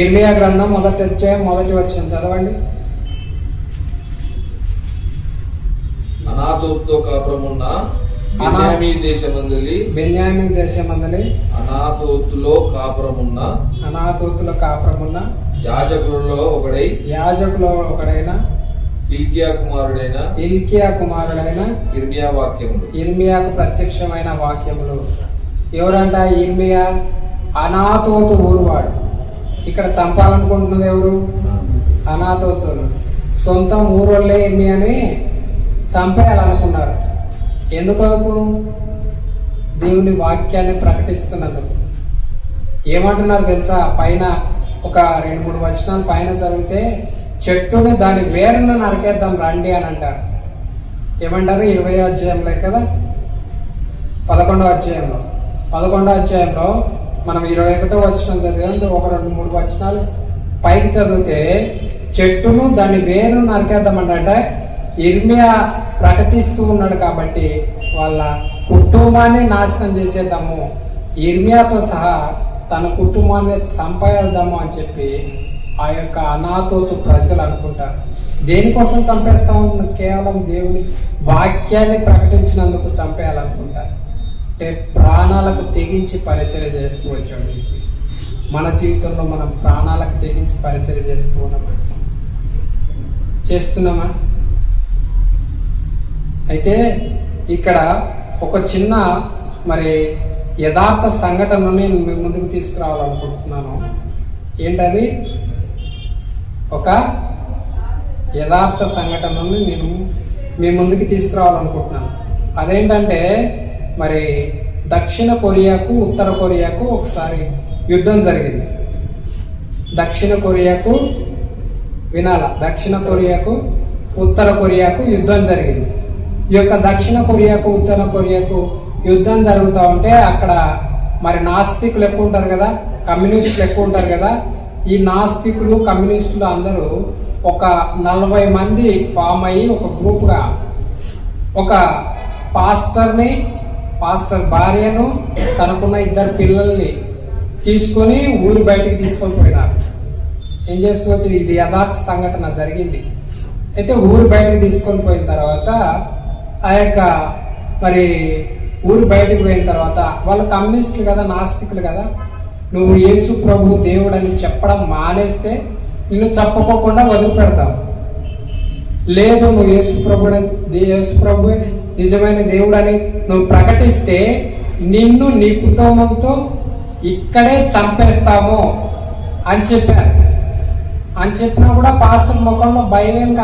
ఇర్మియా గ్రంథం 1వ అధ్యాయం 1వ వచనం చదవండి. అనాతోతుతో కాపురమున్న బెన్యామీను దేశమందలి అనాతోతులో కాపురమున్న యాజకులలో ఒకడైన హిల్కీయా కుమారుడైన ఇర్మియాకు ప్రత్యక్షమైన వాక్యములు. ఎవరంట? ఇర్మియా అనాతోతు ఊరువాడు. ఇక్కడ చంపాలనుకుంటున్నది ఎవరు? అనాతోతులు. సొంతం ఊరోళ్ళే ఇర్మియాని చంపేయాలనుకున్నారు. ఎందుకు? దేవుని వాక్యాన్ని ప్రకటిస్తున్నందుకు. ఏమంటున్నారు తెలుసా? పైన ఒక 2-3 వచనాలు పైన చదివితే చెట్టుని దాని వేరును నరికేద్దాం రండి అని అంటారు. ఏమంటారు? 20వ అధ్యాయంలో కదా, 11వ అధ్యాయంలో మనం 21వ వచనం చదివాం. ఒక 2-3 వచనాలు పైకి చదివితే చెట్టును దాని వేరును నరికేద్దామంటే ఇర్మియా ప్రకటిస్తూ ఉన్నాడు కాబట్టి వాళ్ళ కుటుంబాన్ని నాశనం చేసేద్దాము, ఇర్మియాతో సహా తన కుటుంబాన్ని చంపేద్దాము అని చెప్పి ఆ యొక్క అనాతోతు ప్రజలు అనుకుంటారు. దేనికోసం చంపేస్తాము? కేవలం దేవుని వాక్యాన్ని ప్రకటించినందుకు చంపేయాలనుకుంటారు. అంటే ప్రాణాలకు తెగించి పరిచర్య చేస్తూ వచ్చాడు. మన జీవితంలో మనం ప్రాణాలకు తెగించి పరిచర్య చేస్తున్నామా? అయితే ఇక్కడ ఒక చిన్న మరి యథార్థ సంఘటనను నేను మీ ముందుకు తీసుకురావాలనుకుంటున్నాను. ఏంటది? ఒక యథార్థ సంఘటనను నేను మీ ముందుకు తీసుకురావాలనుకుంటున్నాను. అదేంటంటే మరి దక్షిణ కొరియాకు ఉత్తర కొరియాకు ఒకసారి యుద్ధం జరిగింది. దక్షిణ కొరియాకు ఉత్తర కొరియాకు యుద్ధం జరిగింది. ఈ యొక్క దక్షిణ కొరియాకు ఉత్తర కొరియాకు యుద్ధం జరుగుతూ ఉంటే అక్కడ మరి నాస్తికులు ఎక్కువ ఉంటారు కదా, కమ్యూనిస్టులు ఎక్కువ ఉంటారు కదా. ఈ నాస్తికులు కమ్యూనిస్టులు అందరూ ఒక 40 మంది ఫామ్ అయ్యి ఒక గ్రూప్గా ఒక పాస్టర్ భార్యను తనకున్న 2 పిల్లల్ని తీసుకొని ఊరి బయటికి తీసుకొని పోయినారు. ఏం చేస్తూ వచ్చి ఇది యథార్థ సంఘటన జరిగింది. అయితే ఊరి బయటికి తీసుకొని పోయిన తర్వాత ఆ యొక్క మరి ఊరి బయటకు పోయిన తర్వాత వాళ్ళు కమ్యూనిస్టులు కదా, నాస్తికులు కదా, నువ్వు యేసు ప్రభు దేవుడు అని చెప్పడం మానేస్తే నిన్ను చెప్పకోకుండా వదిలిపెడతావు. లేదు, నువ్వు యేసు ప్రభు నిజమైన దేవుడు అని నువ్వు ప్రకటిస్తే నిన్ను నీ కుటుంబంతో ఇక్కడే చంపేస్తాము అని చెప్పారు. అని చెప్పినా కూడా పాస్టర్ ముఖంలో భయమేమి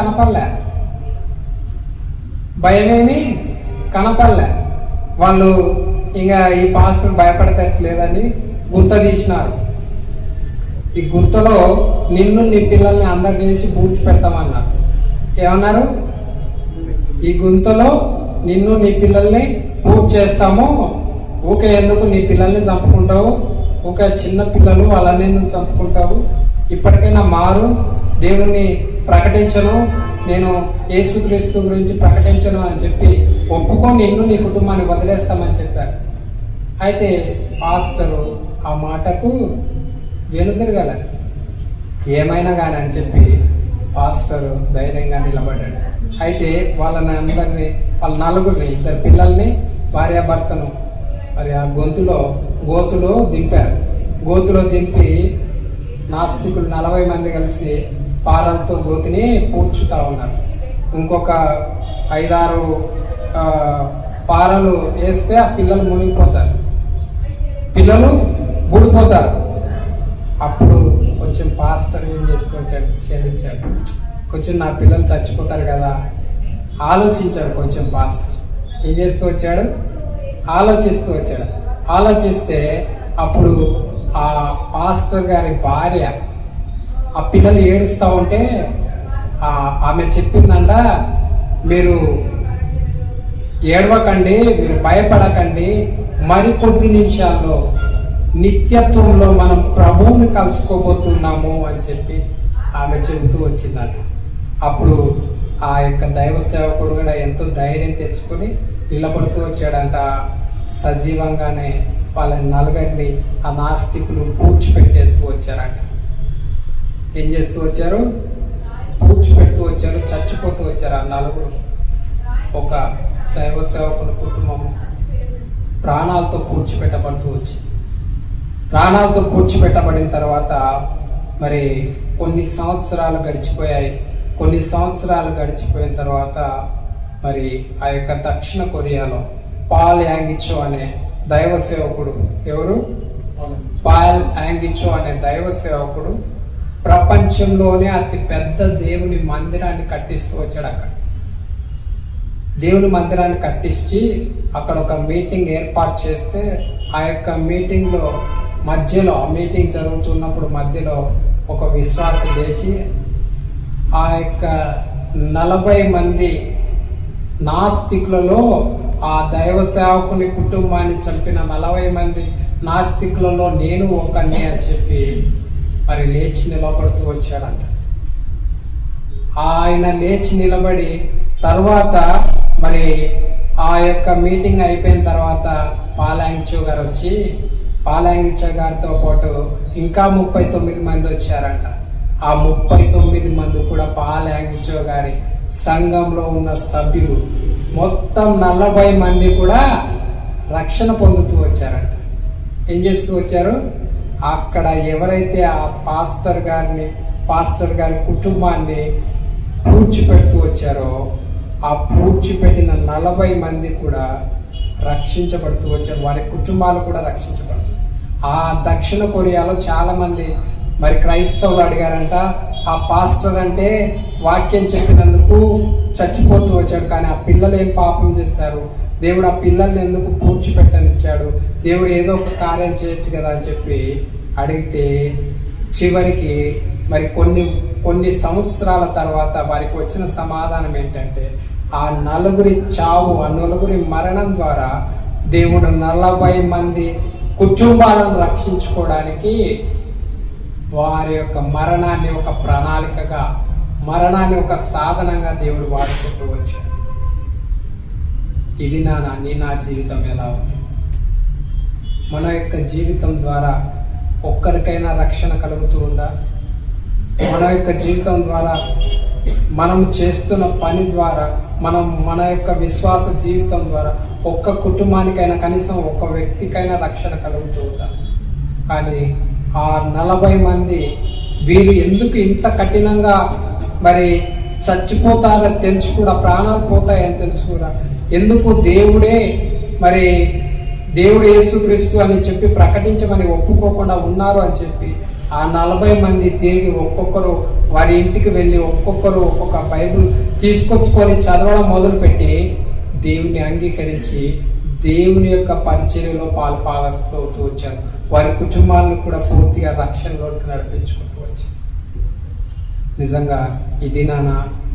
కనపడలే. వాళ్ళు ఇంకా ఈ పాస్టర్ భయపడతట్లేదని గుంత తీసినారు. ఈ గుంతలో నిన్ను నీ పిల్లల్ని అందరినీ వేసి పూడ్చిపెడతామన్నారు. ఏమన్నారు? ఈ గుంతలో నిన్ను నీ పిల్లల్ని పూర్తి చేస్తాము. ఊకే ఎందుకు నీ పిల్లల్ని చంపుకుంటావు? ఊకే చిన్న పిల్లలు వాళ్ళని ఎందుకు చంపుకుంటావు? ఇప్పటికైనా మారు, దేవుణ్ణి ప్రకటించను, నేను యేసుక్రీస్తు గురించి ప్రకటించను అని చెప్పి ఒప్పుకొని నిన్ను నీ కుటుంబాన్ని వదిలేస్తామని చెప్పారు. అయితే పాస్టరు ఆ మాటకు వెనుదిరగల, ఏమైనా కానీ అని చెప్పి పాస్టరు ధైర్యంగా నిలబడ్డాడు. అయితే వాళ్ళని అందరినీ, వాళ్ళ నలుగురిని, 2 పిల్లల్ని, భార్యాభర్తను మరి ఆ గోతులో దింపారు. గోతులో దింపి నాస్తికులు 40 మంది కలిసి పారలతో గోతిని పూడ్చుతూ ఉన్నారు. ఇంకొక 5-6 పారలు వేస్తే ఆ పిల్లలు మునిగిపోతారు, పిల్లలు బూడిపోతారు. అప్పుడు కొంచెం పాస్టర్ ఏం చేస్తూ వచ్చాడు, క్షమించాడు. కొంచెం నా పిల్లలు చచ్చిపోతారు కదా ఆలోచించాడు. కొంచెం పాస్టర్ ఏం చేస్తూ వచ్చాడు, ఆలోచిస్తూ వచ్చాడు. ఆలోచిస్తే అప్పుడు ఆ పాస్టర్ గారి భార్య ఆ పిల్లలు ఏడుస్తూ ఉంటే ఆమె చెప్పిందంట, మీరు ఏడవకండి, మీరు భయపడకండి, మరికొద్ది నిమిషాల్లో నిత్యత్వంలో మనం ప్రభువుని కలుసుకోబోతున్నాము అని చెప్పి ఆమె చెబుతూ వచ్చిందంట. అప్పుడు ఆ యొక్క దైవ సేవకుడు కూడా ఎంతో ధైర్యం తెచ్చుకొని నిలబడుతూ వచ్చాడంట. సజీవంగానే వాళ్ళ నలుగురిని ఆ నాస్తికులు పూడ్చిపెట్టేస్తూ వచ్చారంట. ఏం చేస్తూ వచ్చారు, పూడ్చిపెడుతూ వచ్చారు, చచ్చిపోతూ వచ్చారు ఆ నలుగురు. ఒక దైవ సేవకుని కుటుంబము ప్రాణాలతో పూడ్చిపెట్టబడుతూ వచ్చింది. ప్రాణాలతో పూడ్చిపెట్టబడిన తర్వాత మరి కొన్ని సంవత్సరాలు గడిచిపోయాయి. కొన్ని సంవత్సరాలు గడిచిపోయిన తర్వాత మరి ఆ యొక్క దక్షిణ కొరియాలో పాల్ యాంగిచో అనే దైవ సేవకుడు, ఎవరు, పాల్ యాంగిచో అనే దైవ సేవకుడు ప్రపంచంలోనే అతి పెద్ద దేవుని మందిరాన్ని కట్టిస్తూ వచ్చాడు. అక్కడ దేవుని మందిరాన్ని కట్టించి అక్కడ ఒక మీటింగ్ ఏర్పాటు చేస్తే ఆ యొక్క మీటింగ్లో మధ్యలో, ఆ మీటింగ్ జరుగుతున్నప్పుడు మధ్యలో ఒక విశ్వాసి లేచి ఆ యొక్క 40 మంది నాస్తికులలో, ఆ దైవ సేవకుని కుటుంబాన్ని చంపిన 40 మంది నాస్తికులలో నేను ఒకని అని చెప్పి మరి లేచి నిలబడుతూ వచ్చాడంట. ఆయన లేచి నిలబడి తర్వాత మరి ఆ యొక్క మీటింగ్ అయిపోయిన తర్వాత పాలాంగిచో గారు వచ్చి, పాలాంగిచో గారితో పాటు ఇంకా 39 మంది వచ్చారంట. ఆ 39 మంది కూడా పాలాంగిచో గారి సంఘంలో ఉన్న సభ్యులు మొత్తం 40 మంది కూడా రక్షణ పొందుతూ వచ్చారంట. ఏం చేస్తూ వచ్చారు, అక్కడ ఎవరైతే ఆ పాస్టర్ గారి కుటుంబాన్ని పూడ్చిపెడుతూ వచ్చారో ఆ పూడ్చిపెట్టిన 40 మంది కూడా రక్షించబడుతూ వచ్చారు. వారి కుటుంబాలు కూడా రక్షించబడుతుంది. ఆ దక్షిణ కొరియాలో చాలామంది మరి క్రైస్తవులు అడిగారంట, ఆ పాస్టర్ అంటే వాక్యం చెప్పినందుకు చచ్చిపోతూ వచ్చాడు, కానీ ఆ పిల్లలు ఏం పాపం చేశారు, దేవుడు ఆ పిల్లల్ని ఎందుకు పూడ్చిపెట్టనిచ్చాడు, దేవుడు ఏదో ఒక కార్యం చేయొచ్చు కదా అని చెప్పి అడిగితే చివరికి మరి కొన్ని సంవత్సరాల తర్వాత వారికి వచ్చిన సమాధానం ఏంటంటే, ఆ నలుగురి చావు, ఆ నలుగురి మరణం ద్వారా దేవుడు 40 మంది కుటుంబాలను రక్షించుకోవడానికి వారి యొక్క మరణాన్ని ఒక ప్రణాళికగా, మరణాన్ని ఒక సాధనంగా దేవుడు వాడుకుంటూ వచ్చాడు. ఇది నా జీవితం ఎలా ఉంది? మన యొక్క జీవితం ద్వారా ఒక్కరికైనా రక్షణ కలుగుతూ ఉందా? మన యొక్క జీవితం ద్వారా, మనం చేస్తున్న పని ద్వారా, మన యొక్క విశ్వాస జీవితం ద్వారా ఒక్క కుటుంబానికైనా, కనీసం ఒక్క వ్యక్తికైనా రక్షణ కలుగుతూ ఉందా? కానీ ఆ 40 మంది వీరు ఎందుకు ఇంత కఠినంగా మరి చచ్చిపోతారని తెలుసు కూడా, ప్రాణాలు పోతాయని తెలుసు కూడా, ఎందుకు దేవుడు యేసుక్రీస్తు అని చెప్పి ప్రకటించమని ఒప్పుకోకుండా ఉన్నారు అని చెప్పి ఆ 40 మంది తిరిగి ఒక్కొక్కరు వారి ఇంటికి వెళ్ళి ఒక్కొక్కరు ఒక్కొక్క బైబిల్ తీసుకొచ్చుకొని చదవడం మొదలుపెట్టి దేవుని అంగీకరించి దేవుని యొక్క పరిచర్యలో పాలుపాగస్తూ వచ్చారు. వారి కుటుంబాలను కూడా పూర్తిగా రక్షణలోకి నడిపించుకుంటూ వచ్చారు. నిజంగా ఇది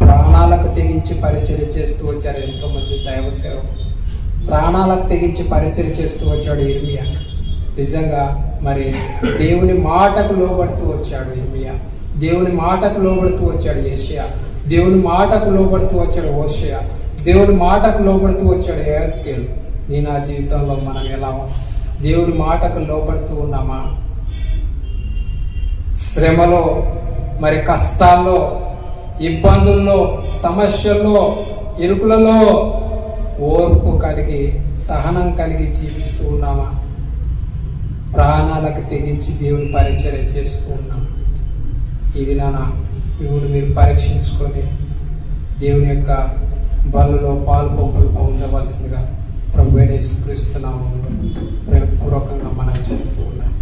ప్రాణాలకు తెగించి పరిచర్య చేస్తూ వచ్చారు ఎంతోమంది దైవ సేవకులు. ప్రాణాలకు తెగించి పరిచర్య చేస్తూ వచ్చాడు ఇర్మియా. నిజంగా మరి దేవుని మాటకు లోబడుతూ వచ్చాడు ఇర్మియా. దేవుని మాటకు లోబడుతూ వచ్చాడు యేషయా, దేవుని మాటకు లోబడుతూ వచ్చాడు హోషేయ, దేవుని మాటకు లోబడుతూ వచ్చాడు యెహెజ్కేలు. నీ నా జీవితంలో మనం ఎలా ఉన్నాం? దేవుని మాటకు లోబడుతూ ఉన్నామా? శ్రమలో, మరి కష్టాల్లో, ఇబ్బందుల్లో, సమస్యల్లో, ఇరుకులలో ఓర్పు కలిగి, సహనం కలిగి జీవిస్తూ ఉన్నామా? ప్రాణాలకు తెగించి దేవుని పరిచర్య చేస్తూ ఉన్నాం? ఇది నాన్న ఇప్పుడు మీరు పరీక్షించుకొని దేవుని యొక్క బలలో పాలు పంపులు పొందవలసిందిగా ప్రభువైన యేసుక్రీస్తు నామములో ప్రేమపూర్వకంగా మనం చేస్తూ ఉన్నాం.